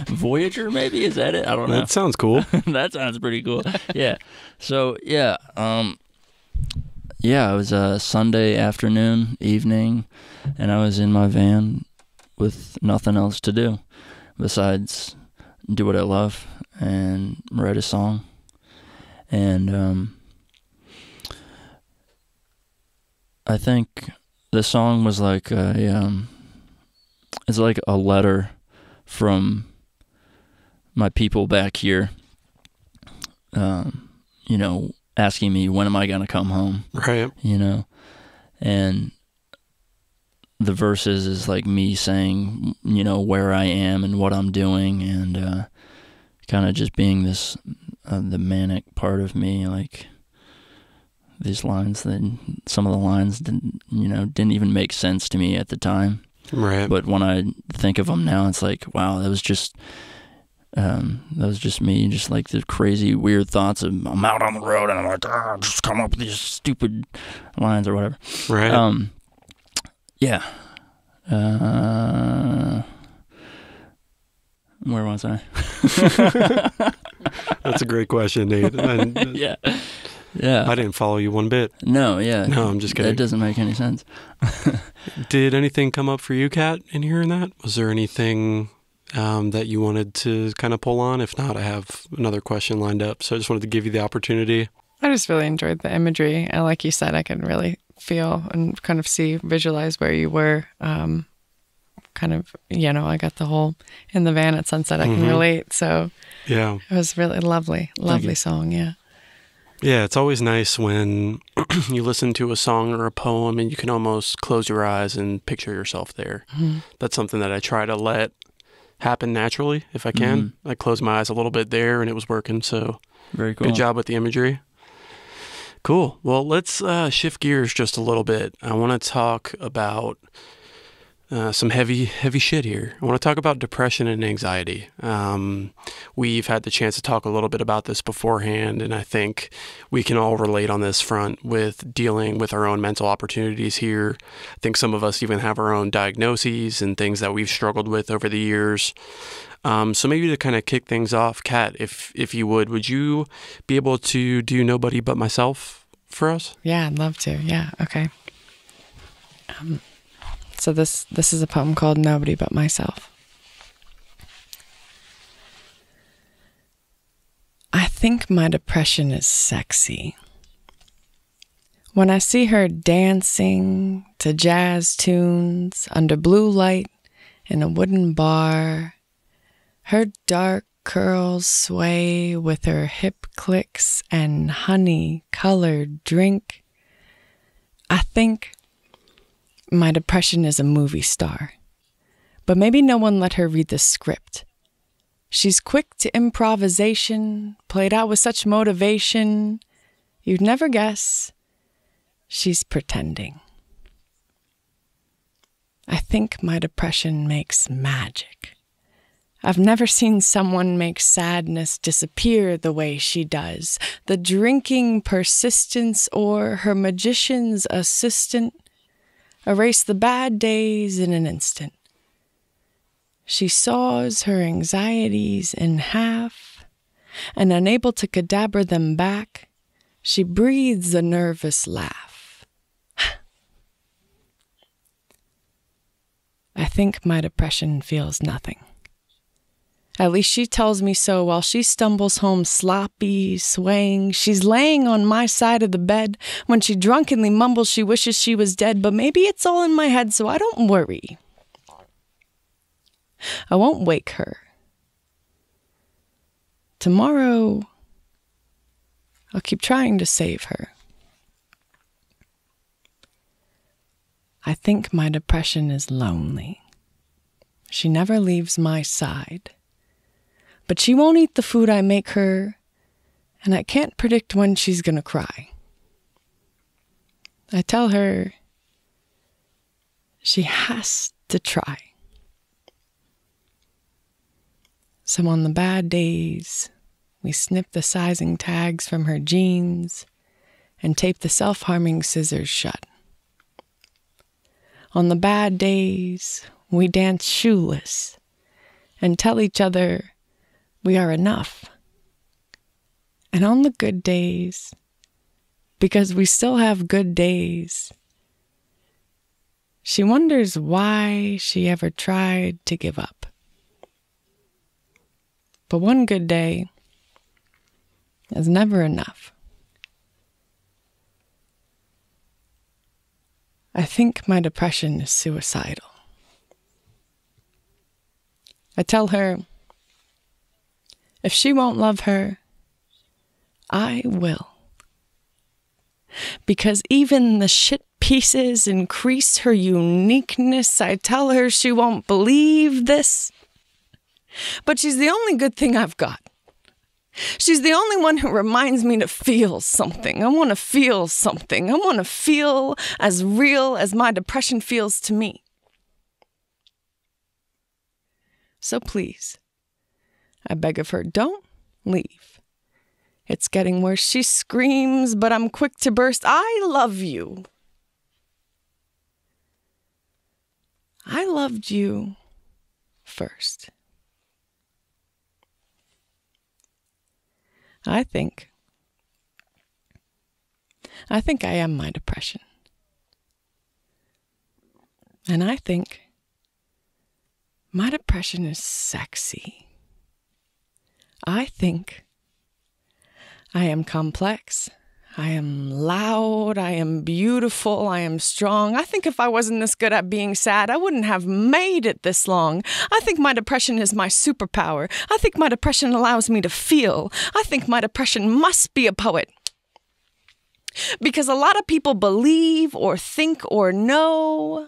Voyager, maybe? Is that it? I don't know. That sounds cool. That sounds pretty cool. Yeah. So, yeah. It was a Sunday evening, and I was in my van with nothing else to do besides do what I love and write a song. And I think the song was like it's like a letter from my people back here, asking me, when am I going to come home? Right. And the verses is like me saying, where I am and what I'm doing, and kind of just being this, the manic part of me, like these lines that some of the lines didn't even make sense to me at the time. Right. But when I think of them now, it's like, wow, that was just me, just like the crazy, weird thoughts of I'm out on the road and I'm like, just come up with these stupid lines or whatever. Right. Yeah. Where was I? That's a great question, Nate. Yeah. Yeah. I didn't follow you one bit. No, yeah. No, I'm just kidding. That doesn't make any sense. Did anything come up for you, Kat, in hearing that? Was there anything that you wanted to kind of pull on? If not, I have another question lined up. So I just wanted to give you the opportunity. I just really enjoyed the imagery. And like you said, I can really feel and kind of visualize where you were. Kind of, I got the whole in the van at sunset. I can relate. So yeah, it was really lovely song. Yeah. Yeah, it's always nice when you listen to a song or a poem and you can almost close your eyes and picture yourself there. Mm-hmm. That's something that I try to let happen naturally if I can. Mm-hmm. I closed my eyes a little bit there and it was working, so very cool. Good job with the imagery. Cool. Well, let's shift gears just a little bit. I want to talk about some heavy shit here. I want to talk about depression and anxiety. We've had the chance to talk a little bit about this beforehand, and I think we can all relate on this front with dealing with our own mental opportunities here. I think some of us even have our own diagnoses and things that we've struggled with over the years. So maybe to kind of kick things off, Kat, if you would you be able to do Nobody But Myself for us? Yeah, I'd love to. Yeah, okay. So this is a poem called Nobody But Myself. I think my depression is sexy. When I see her dancing to jazz tunes under blue light in a wooden bar, her dark curls sway with her hip clicks and honey-colored drink, I think my depression is a movie star. But maybe no one let her read the script. She's quick to improvisation, played out with such motivation, you'd never guess she's pretending. I think my depression makes magic. I've never seen someone make sadness disappear the way she does. The drinking persistence or her magician's assistant erase the bad days in an instant. She saws her anxieties in half, and unable to cadaver them back, she breathes a nervous laugh. I think my depression feels nothing. At least she tells me so while she stumbles home sloppy, swaying. She's laying on my side of the bed when she drunkenly mumbles she wishes she was dead, but maybe it's all in my head, so I don't worry. I won't wake her. Tomorrow, I'll keep trying to save her. I think my depression is lonely. She never leaves my side. But she won't eat the food I make her, and I can't predict when she's gonna cry. I tell her she has to try. So on the bad days, we snip the sizing tags from her jeans and tape the self-harming scissors shut. On the bad days, we dance shoeless and tell each other we are enough. And on the good days, because we still have good days, she wonders why she ever tried to give up. But one good day is never enough. I think my depression is suicidal. I tell her, if she won't love her, I will. Because even the shit pieces increase her uniqueness. I tell her she won't believe this. But she's the only good thing I've got. She's the only one who reminds me to feel something. I want to feel something. I want to feel as real as my depression feels to me. So please, I beg of her, don't leave. It's getting worse. She screams, but I'm quick to burst. I love you. I loved you first. I think I am my depression. And I think my depression is sexy. I think I am complex. I am loud. I am beautiful. I am strong. I think if I wasn't this good at being sad, I wouldn't have made it this long. I think my depression is my superpower. I think my depression allows me to feel. I think my depression must be a poet. Because a lot of people believe or think or know.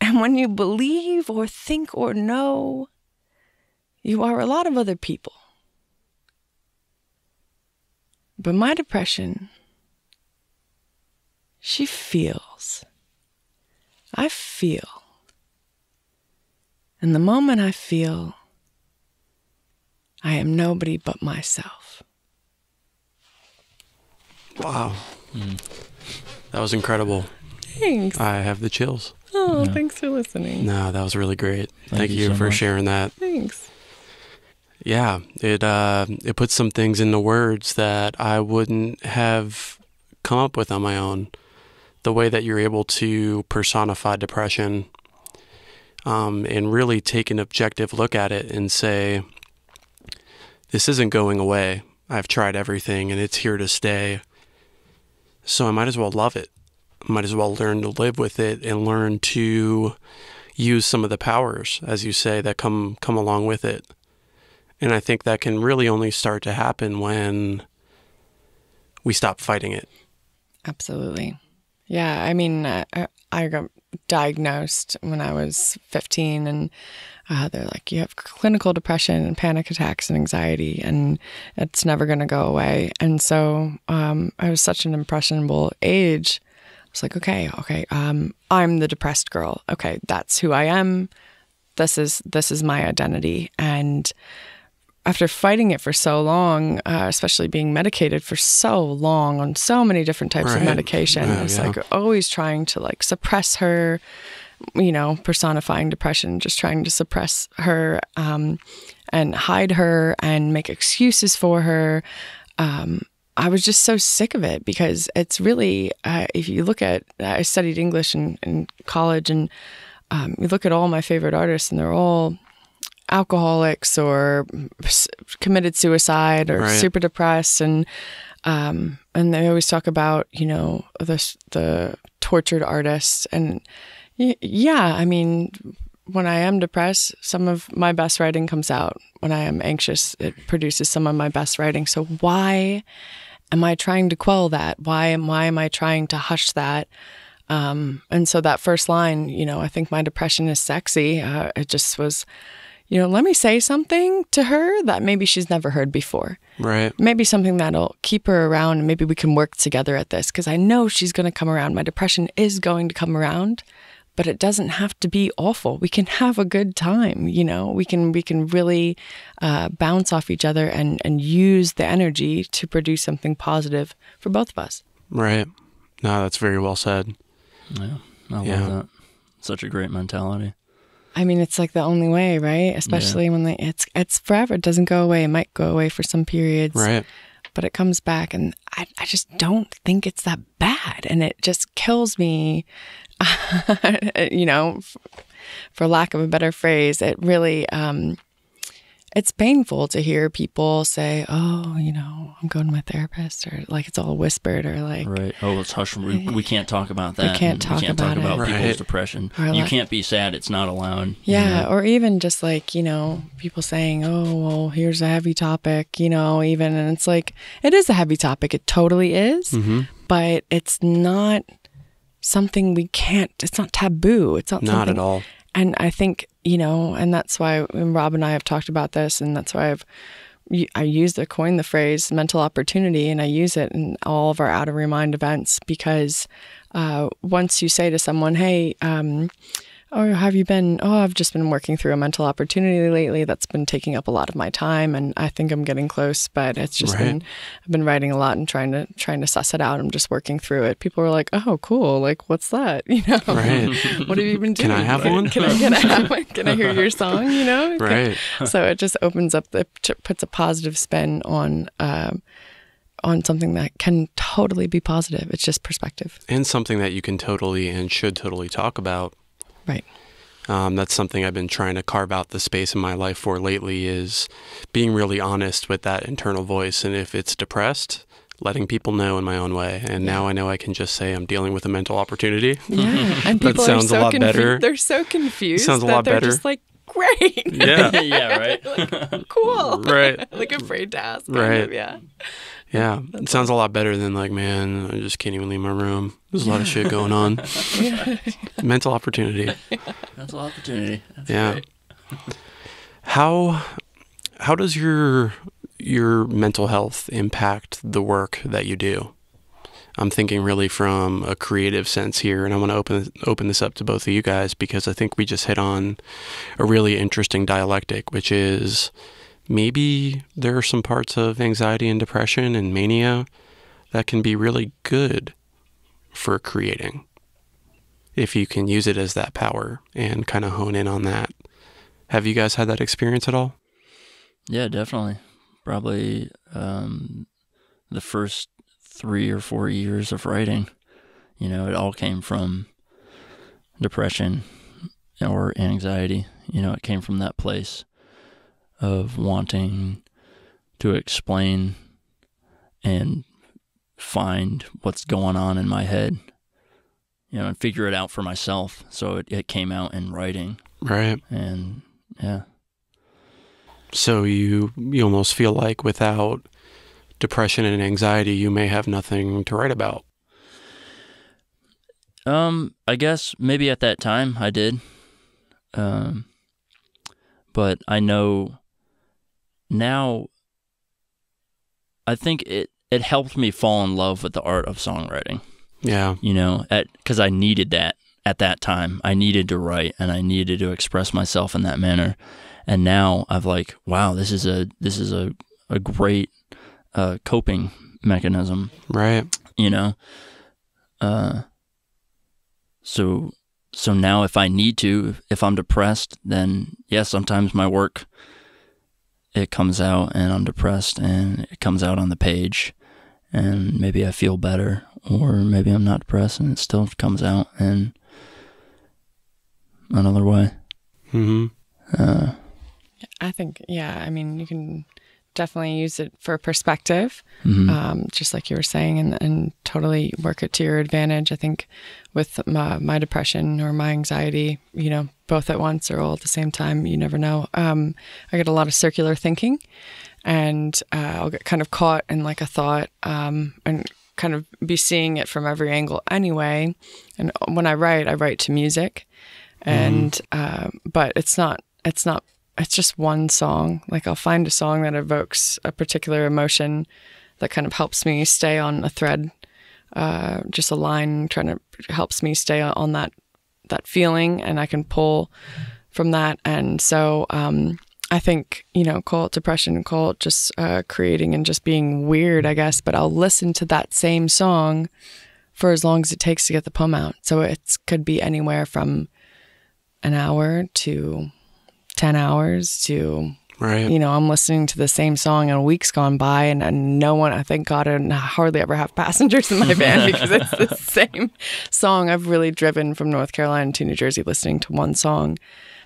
And when you believe or think or know, you are a lot of other people. But my depression, she feels. I feel. And the moment I feel, I am nobody but myself. Wow. That was incredible. Thanks. I have the chills. Oh, thanks for listening. No, that was really great. Thank you so for much. sharing that. Thanks. Yeah, it puts some things into words that I wouldn't have come up with on my own. The way that you're able to personify depression, and really take an objective look at it and say, this isn't going away. I've tried everything and it's here to stay. So I might as well love it. I might as well learn to live with it and learn to use some of the powers, as you say, that come along with it. And I think that can really only start to happen when we stop fighting it. Absolutely. Yeah, I mean, I got diagnosed when I was 15, and they're like, you have clinical depression and panic attacks and anxiety, and it's never going to go away. And so I was such an impressionable age. I was like, okay, I'm the depressed girl. Okay, that's who I am. This is my identity. And after fighting it for so long, especially being medicated for so long on so many different types of medication, it's like always trying to like suppress her, personifying depression, just trying to suppress her and hide her and make excuses for her. I was just so sick of it because it's really, if you look at, I studied English in college, and you look at all my favorite artists, and they're all alcoholics or committed suicide or super depressed, and they always talk about, you know, the tortured artists. And yeah, I mean, when I am depressed, some of my best writing comes out. When I am anxious, it produces some of my best writing. So why am I trying to quell that? Why am I trying to hush that? And so that first line, you know, I think my depression is sexy. It just was, you know, let me say something to her that maybe she's never heard before. Right. Maybe something that'll keep her around, and maybe we can work together at this, because I know she's going to come around. My depression is going to come around, but it doesn't have to be awful. We can have a good time, you know. We can really bounce off each other and use the energy to produce something positive for both of us. Right. No, that's very well said. Yeah, I love that. Such a great mentality. I mean, it's like the only way, right? Especially when it's forever. It doesn't go away. It might go away for some periods. Right. But it comes back, and I just don't think it's that bad. And it just kills me, you know, for lack of a better phrase. It really, it's painful to hear people say, oh, you know, I'm going to my therapist, or like it's all whispered, or like. Right. Oh, it's hush. We can't talk about that. We can't talk about people's Right. depression. Or You like, can't be sad. It's not allowed. yeah. You know? Or even just like, you know, people saying, oh, well, here's a heavy topic, you know, even. And it's like, it is a heavy topic. It totally is. Mm-hmm. But it's not something it's not taboo. It's not Not something, at all. And I think, you know, and that's why Rob and I have talked about this, and that's why I coined the phrase mental opportunity, and I use it in all of our Out of Your Mind events, because once you say to someone, hey, oh, have you been, I've just been working through a mental opportunity lately that's been taking up a lot of my time, and I think I'm getting close, but it's just Right. I've been writing a lot and trying to suss it out. I'm just working through it. People are like, oh, cool. Like, what's that? You know, Right. what have you been doing? Can I have one? Can I have one? Can I hear your song? You know? Right. So it just opens up, puts a positive spin on something that can totally be positive. It's just perspective. And something that you can totally and should totally talk about. Right. That's something I've been trying to carve out the space in my life for lately, is being really honest with that internal voice. And if it's depressed, letting people know in my own way. And now I know I can just say I'm dealing with a mental opportunity. Yeah. And That people sounds are so a lot better. They're so confused. Sounds a that lot they're better. just like, great. Yeah. Yeah, right. Like, cool. Right. Like afraid to ask. Kind Right. of, yeah. Yeah. It sounds a lot better than like, man, I just can't even leave my room. There's a lot of shit going on. Mental opportunity. That's an opportunity. That's Yeah. great. How does your mental health impact the work that you do? I'm thinking really from a creative sense here, and I want to open this up to both of you guys, because I think we just hit on a really interesting dialectic, which is maybe there are some parts of anxiety and depression and mania that can be really good for creating, if you can use it as that power and kind of hone in on that. Have you guys had that experience at all? Yeah, definitely. Probably the first 3 or 4 years of writing, you know, it all came from depression or anxiety. You know, it came from that place of wanting to explain and find what's going on in my head, you know, and figure it out for myself. So it came out in writing. Right. And yeah. So you almost feel like without depression and anxiety, you may have nothing to write about. I guess maybe at that time I did. But I know now, I think it helped me fall in love with the art of songwriting. Yeah. You know, because I needed that at that time. I needed to write, and I needed to express myself in that manner. And now I've like, wow, this is a great coping mechanism. Right. You know, so now if I need to, if I'm depressed, then yeah, sometimes my work, it comes out and I'm depressed and it comes out on the page, and maybe I feel better, or maybe I'm not depressed and it still comes out, and another way. Mm-hmm. I think, I mean, you can definitely use it for perspective, just like you were saying, and totally work it to your advantage. I think with my depression or my anxiety, both at once or all at the same time, you never know. I get a lot of circular thinking, and I'll get kind of caught in like a thought, and kind of be seeing it from every angle anyway. And when I write to music, and but it's just one song. Like I'll find a song that evokes a particular emotion that kind of helps me stay on a thread, just a line helps me stay on that feeling, and I can pull from that. And so I think, call it depression, call it just creating and just being weird, I guess, but I'll listen to that same song for as long as it takes to get the poem out. So it could be anywhere from an hour to 10 hours to, right. I'm listening to the same song and a week's gone by, and no one, I thank God, I hardly ever have passengers in my van because it's the same song. I've really driven from North Carolina to New Jersey listening to one song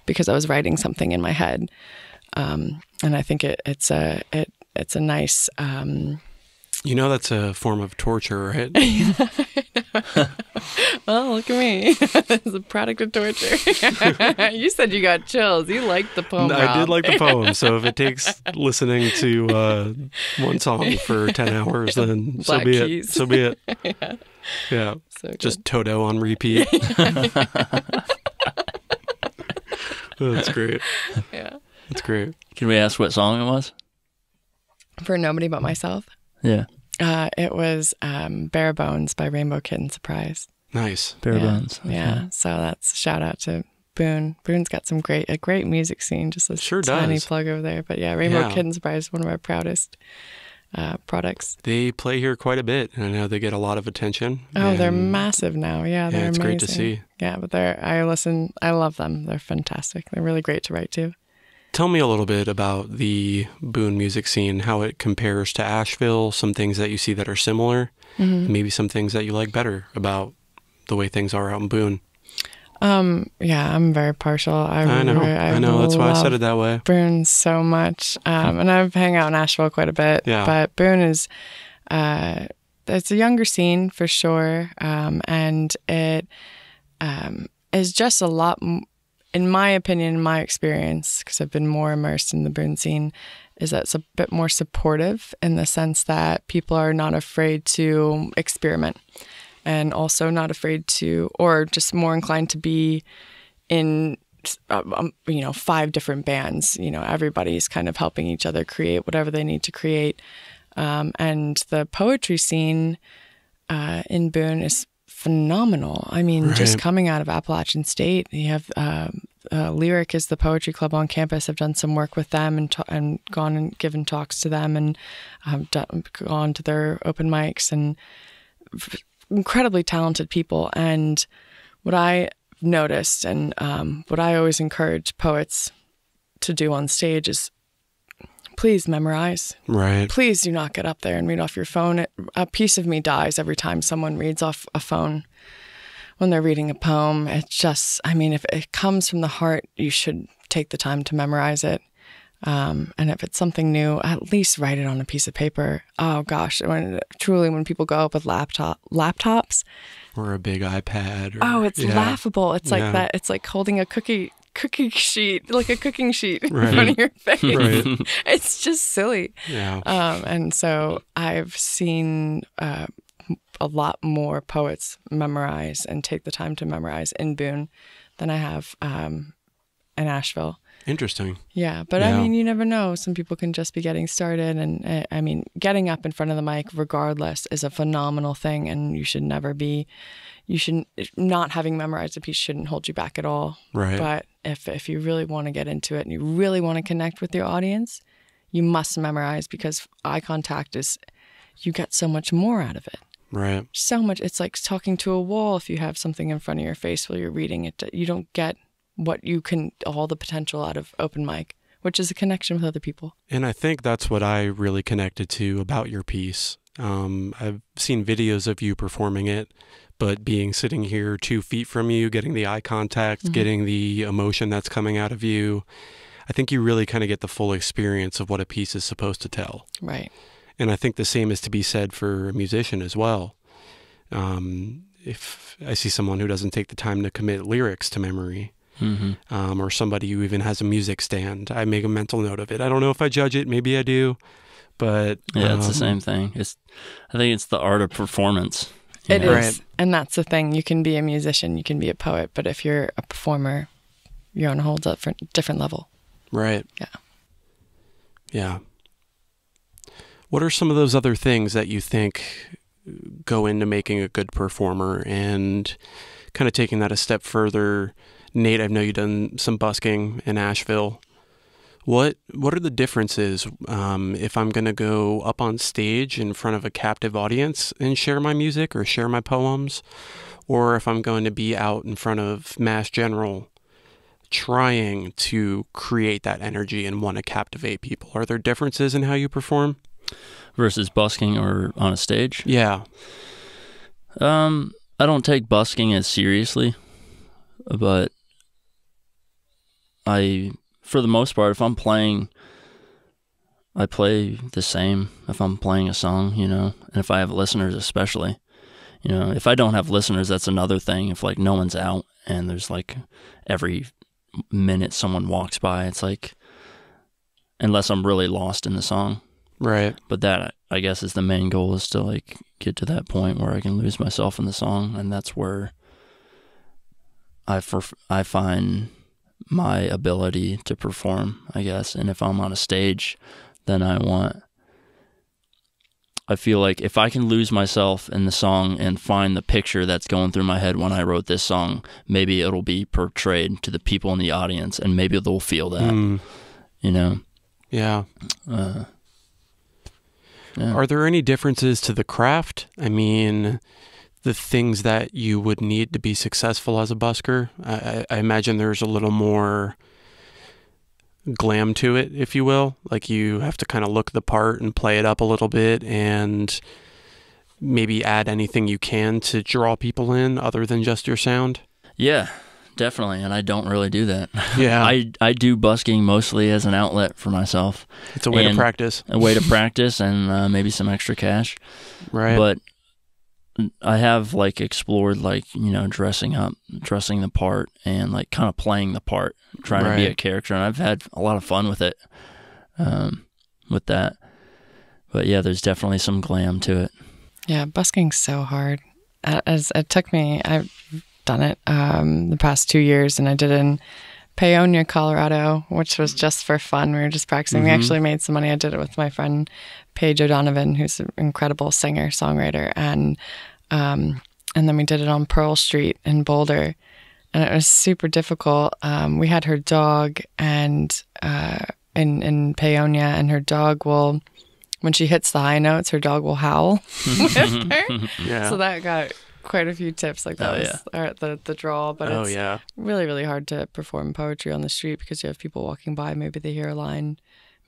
because I was writing something in my head. And I think it's a nice, that's a form of torture, right? Well, look at me. It's a product of torture. You said you got chills. You liked the poem, Rob. I did like the poem. So if it takes listening to one song for 10 hours, then so be it. So be it. Yeah. So just Toto on repeat. That's great. Yeah. That's great. Can we ask what song it was? For Nobody But Myself? Yeah. It was Bare Bones by Rainbow Kitten Surprise. Nice. Bare Bones. Okay. Yeah. So that's shout out to Boone. Boone's got a great music scene. Just a sure tiny does. plug over there. But yeah, Rainbow Kitten Surprise is one of our proudest products. They play here quite a bit, and I know they get a lot of attention. Oh, they're massive now. Yeah, they're it's amazing. great to see. Yeah, but I love them. They're fantastic. They're really great to write to. Tell me a little bit about the Boone music scene, how it compares to Asheville, some things that you see that are similar, maybe some things that you like better about the way things are out in Boone. Yeah, I'm very partial. I know. That's why I said it that way. Boone so much. And I've hung out in Asheville quite a bit. Yeah. But Boone is, it's a younger scene for sure. And it is just a lot, in my opinion, in my experience, because I've been more immersed in the Boone scene, is that it's a bit more supportive in the sense that people are not afraid to experiment. And also not afraid to, or just more inclined to be in, 5 different bands. Everybody's kind of helping each other create whatever they need to create. And the poetry scene in Boone is phenomenal. I mean, just coming out of Appalachian State, you have Lyric is the poetry club on campus. I've done some work with them and gone and given talks to them, and gone to their open mics, and incredibly talented people. And what I noticed, and what I always encourage poets to do on stage, is please memorize. Right. Please do not get up there and read off your phone. A piece of me dies every time someone reads off a phone when they're reading a poem. It's just, if it comes from the heart, you should take the time to memorize it. And if it's something new, at least write it on a piece of paper. Oh gosh, when people go up with laptops or a big iPad, it's laughable. It's like that. It's like holding a cookie sheet, like a cooking sheet in front of your face. Right. It's just silly. Yeah. And so I've seen a lot more poets memorize and take the time to memorize in Boone than I have in Asheville. Interesting. Yeah, but you never know. Some people can just be getting started, and getting up in front of the mic regardless is a phenomenal thing, and not having memorized a piece shouldn't hold you back at all. Right. But if you really want to get into it and you really want to connect with your audience, you must memorize, because eye contact you get so much more out of it. Right. So much. It's like talking to a wall. If you have something in front of your face while you're reading it, you don't get all the potential out of open mic, which is a connection with other people. And I think that's what I really connected to about your piece. I've seen videos of you performing it, but being sitting here 2 feet from you, getting the eye contact, getting the emotion that's coming out of you, I think you really kind of get the full experience of what a piece is supposed to tell. Right. And I think the same is to be said for a musician as well. If I see someone who doesn't take the time to commit lyrics to memory, or somebody who even has a music stand, I make a mental note of it. I don't know if I judge it. Maybe I do. But yeah, it's the same thing. I think it's the art of performance. It is. Right. And that's the thing. You can be a musician, you can be a poet, but if you're a performer, you're on a whole different level. Right. Yeah. Yeah. What are some of those other things that you think go into making a good performer? And kind of taking that a step further, Nate, I know you've done some busking in Asheville. What are the differences if I'm going to go up on stage in front of a captive audience and share my music or share my poems, or if I'm going to be out in front of mass general trying to create that energy and want to captivate people? Are there differences in how you perform? Versus busking or on a stage? Yeah. I don't take busking as seriously, but for the most part, if I'm playing, I play the same if I'm playing a song, and if I have listeners especially. If I don't have listeners, that's another thing. If no one's out and there's every minute someone walks by, it's unless I'm really lost in the song. Right. But that, I guess, is the main goal, is to get to that point where I can lose myself in the song, and that's where I find my ability to perform, I guess. And if I'm on a stage, then I feel like if I can lose myself in the song and find the picture that's going through my head when I wrote this song, maybe it'll be portrayed to the people in the audience, and maybe they'll feel that, Yeah. Yeah. Are there any differences to the craft? I mean, the things that you would need to be successful as a busker? I imagine there's a little more glam to it, if you will. You have to kind of look the part and play it up a little bit and maybe add anything you can to draw people in other than just your sound. Yeah, definitely. And I don't really do that. Yeah. I do busking mostly as an outlet for myself. It's a way to practice. A way to practice and maybe some extra cash. Right. But I have explored dressing the part and kind of playing the part, trying to be a character, and I've had a lot of fun with it, with that. But yeah, there's definitely some glam to it. Yeah, busking's so hard. As it took me, I've done it the past 2 years, and I did it in Paonia, Colorado, which was just for fun. We were just practicing. We actually made some money. I did it with my friend Paige O'Donovan, who's an incredible singer, songwriter, and then we did it on Pearl Street in Boulder, and it was super difficult. We had her dog and in Paonia, and her dog will, when she hits the high notes, her dog will howl with her. Yeah. So that got quite a few tips. That was the draw, but it's really, really hard to perform poetry on the street because you have people walking by. Maybe they hear a line,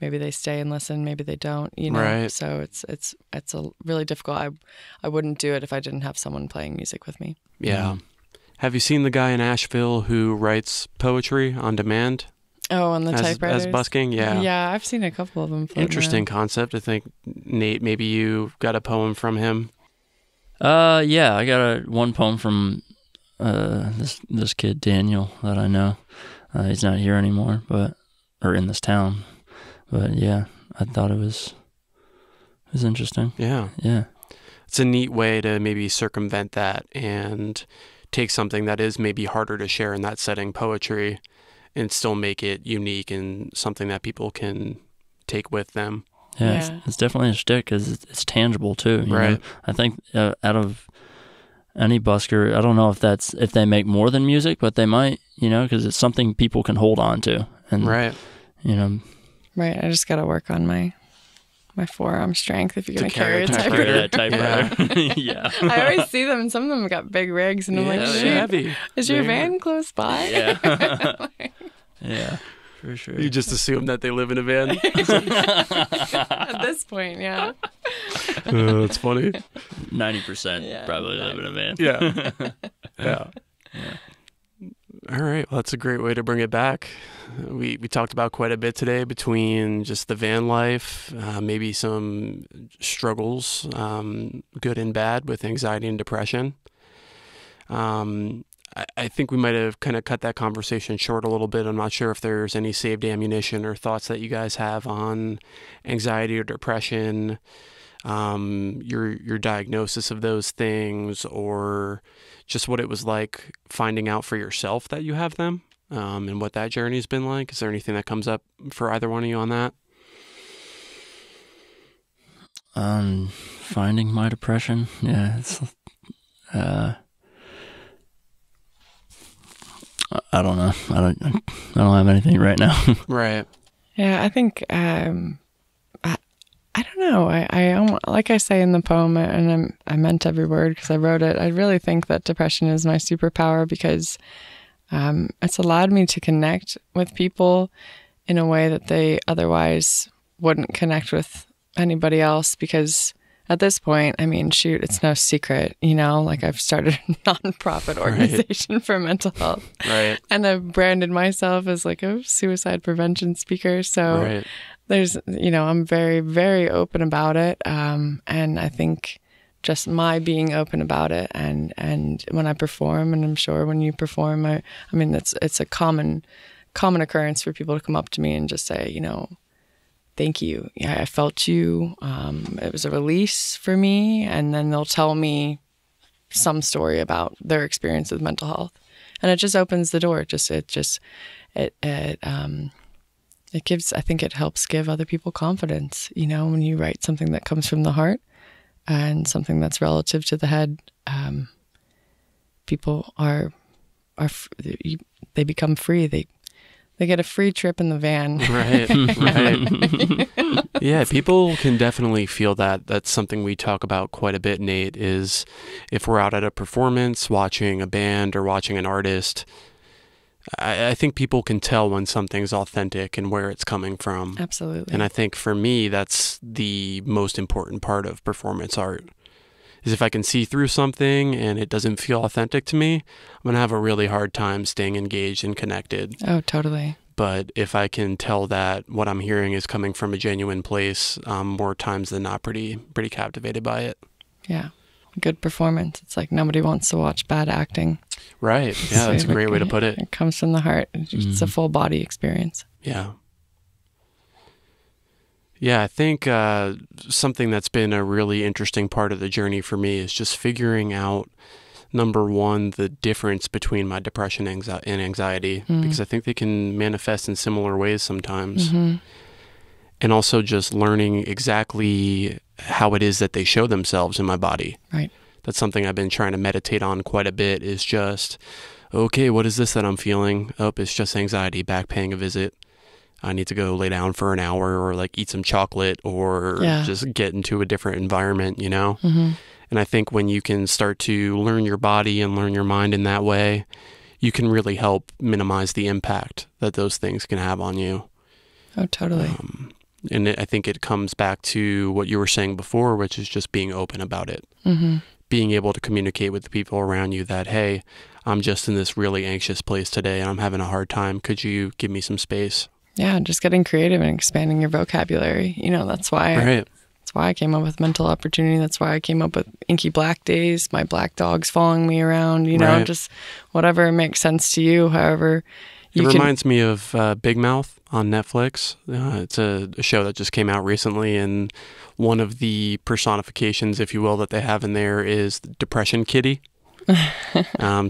maybe they stay and listen, maybe they don't, Right. So it's a really difficult. I wouldn't do it if I didn't have someone playing music with me. Yeah. Have you seen the guy in Asheville who writes poetry on demand? Oh, on the typewriters? As busking? Yeah. Yeah, I've seen a couple of them. Interesting concept. I think, Nate, maybe you got a poem from him. Yeah, I got one poem from this kid Daniel that I know. He's not here anymore, or in this town. But yeah, I thought it was interesting. Yeah. Yeah. It's a neat way to maybe circumvent that and take something that is maybe harder to share in that setting, poetry, and still make it unique and something that people can take with them. Yeah. It's definitely a shtick because it's tangible too. You Right. know? I think out of any busker, I don't know if they make more than music, but they might, because it's something people can hold on to. And, Right. Right. I just got to work on my forearm strength if you're going to carry a typewriter. typewriter. Yeah. I always see them, and some of them have got big rigs, and I'm like, they're shoot, heavy. is your van close by? Yeah. Yeah, for sure. You just assume that they live in a van. At this point, yeah. That's funny. 90% probably live in a van. Yeah. Yeah. All right. Well, that's a great way to bring it back. We talked about quite a bit today between just the van life, maybe some struggles, good and bad, with anxiety and depression. I think we might have kind of cut that conversation short a little bit. I'm not sure if there's any saved ammunition or thoughts that you guys have on anxiety or depression, your diagnosis of those things, or just what it was like finding out for yourself that you have them, and what that journey's been like. Is there anything that comes up for either one of you on that? Finding my depression. Yeah. It's, I don't know. I don't have anything right now. Right. Yeah, I think I don't know. I like I say in the poem, and I meant every word because I wrote it. I really think that depression is my superpower because it's allowed me to connect with people in a way that they otherwise wouldn't connect with anybody else. Because at this point, I mean, shoot, it's no secret, like I've started a nonprofit organization for mental health. Right. And I've branded myself as like a suicide prevention speaker. So there's, I'm very, very open about it. And I think just my being open about it and when I perform, and I'm sure when you perform, I mean, it's a common occurrence for people to come up to me and just say, thank you. Yeah, I felt you. It was a release for me. And then they'll tell me some story about their experience with mental health. And it just opens the door. It gives, I think it helps give other people confidence, when you write something that comes from the heart and something that's relative to the head. People they become free. They get a free trip in the van. Right. Yeah, people can definitely feel that. That's something we talk about quite a bit, Nate, is if we're out at a performance, watching a band or watching an artist, I think people can tell when something's authentic and where it's coming from. Absolutely. And I think for me, that's the most important part of performance art, is if I can see through something and it doesn't feel authentic to me, I'm going to have a really hard time staying engaged and connected. Oh, totally. But if I can tell that what I'm hearing is coming from a genuine place, more times than not, pretty captivated by it. Yeah. Good performance. It's like nobody wants to watch bad acting. Right. Yeah, that's a great way to put it. It comes from the heart. It's a full body experience. Yeah. Yeah, I think something that's been a really interesting part of the journey for me is just figuring out, number one, the difference between my depression and anxiety, because I think they can manifest in similar ways sometimes. And also just learning exactly how it is that they show themselves in my body. Right. That's something I've been trying to meditate on quite a bit, is just, okay, what is this that I'm feeling? Oh, it's just anxiety, back paying a visit. I need to go lay down for an hour, or like eat some chocolate, or just get into a different environment, And I think when you can start to learn your body and learn your mind in that way, you can really help minimize the impact that those things can have on you. Oh, totally. And I think it comes back to what you were saying before, which is just being open about it. Being able to communicate with the people around you that, hey, I'm just in this really anxious place today and I'm having a hard time. Could you give me some space? Yeah, just getting creative and expanding your vocabulary. That's why that's why I came up with mental opportunity. That's why I came up with Inky Black Days, my black dogs following me around, just whatever makes sense to you, however you can. It reminds me of Big Mouth on Netflix. It's a show that just came out recently, and one of the personifications, if you will, that they have in there is the Depression Kitty.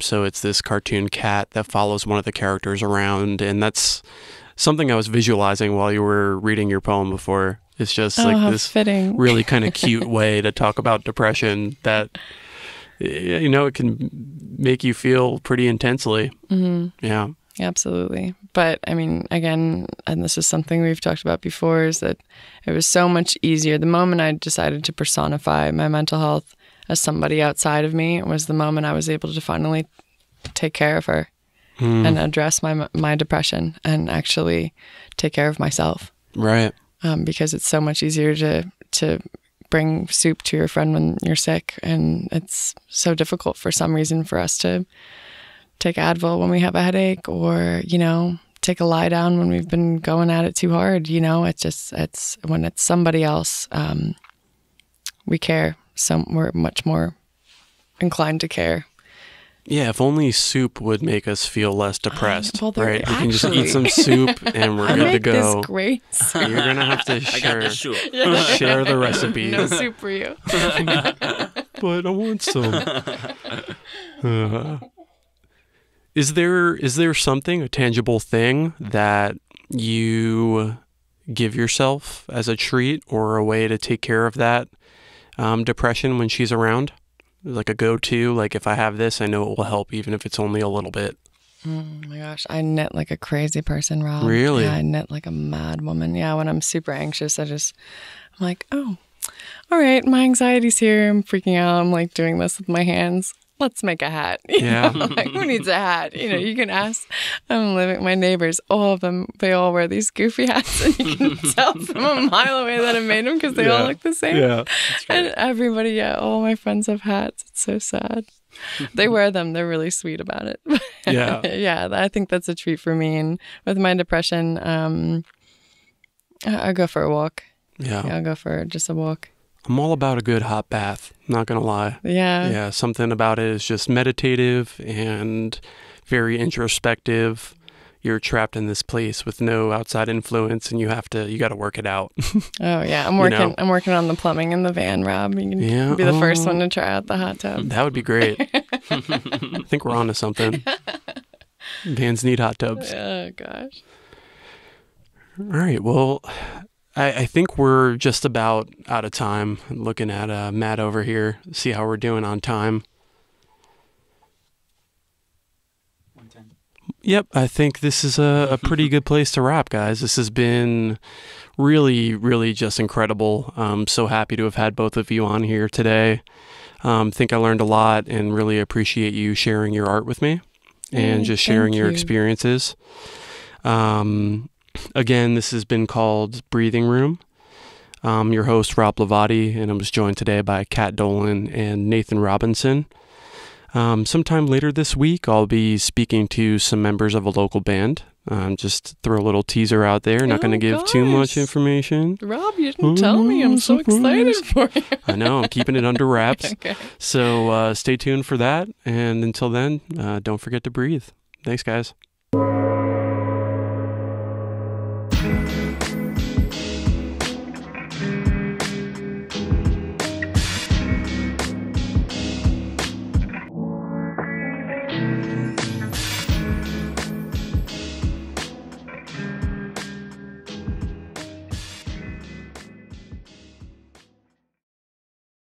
So it's this cartoon cat that follows one of the characters around, and that's something I was visualizing while you were reading your poem before. It's just this fitting. Really kind of cute way to talk about depression that, it can make you feel pretty intensely. Yeah. Absolutely. But I mean, again, and this is something we've talked about before, is that it was so much easier. The moment I decided to personify my mental health as somebody outside of me was the moment I was able to finally take care of her and address my depression and actually take care of myself. Right. Because it's so much easier to bring soup to your friend when you're sick, and it's so difficult for some reason for us to take Advil when we have a headache, or, you know, take a lie down when we've been going at it too hard. You know, it's when it's somebody else, we care. We're much more inclined to care. Yeah, if only soup would make us feel less depressed, well, right? We can just eat some soup and we're good to go. This great soup. You're gonna have to share the recipe. No soup for you. But I want some. Is there something, a tangible thing that you give yourself as a treat or a way to take care of that depression when she's around? Like a go-to, like if I have this, I know it will help, even if it's only a little bit. Oh my gosh, I knit like a crazy person, Rob. Really? Yeah, I knit like a mad woman. Yeah, when I'm super anxious, I'm like, oh, all right, my anxiety's here. I'm freaking out. I'm like doing this with my hands. Let's make a hat. Yeah. Like, who needs a hat? You know, you can ask. I'm living. My neighbors, all of them, they all wear these goofy hats, and you can tell from a mile away that I made them because they all look the same. Yeah. And everybody, all my friends have hats. It's so sad. They wear them. They're really sweet about it. Yeah. Yeah, I think that's a treat for me. And with my depression, I go for a walk. Yeah. I'll go for just a walk. I'm all about a good hot bath, not gonna lie. Yeah. Yeah, something about it is just meditative and very introspective. You're trapped in this place with no outside influence, and you got to work it out. Oh yeah, I'm working on the plumbing in the van, Rob. You can be the first one to try out the hot tub. That would be great. I think we're on to something. Vans need hot tubs. Oh gosh. All right, well, I think we're just about out of time. Looking at Matt over here, see how we're doing on time. 110. Yep, I think this is a pretty good place to wrap, guys. This has been really, really just incredible. I'm so happy to have had both of you on here today. Think I learned a lot and really appreciate you sharing your art with me and just sharing your experiences. Again, this has been called Breathing Room. I'm your host, Rob Lavati, and I'm just joined today by Kat Dolan and Nathan Robinson. Sometime later this week, I'll be speaking to some members of a local band. Just throw a little teaser out there. Not going to give too much information. Rob, you didn't tell me. I'm so excited for you. I know. I'm keeping it under wraps. Okay. So stay tuned for that. And until then, don't forget to breathe. Thanks, guys.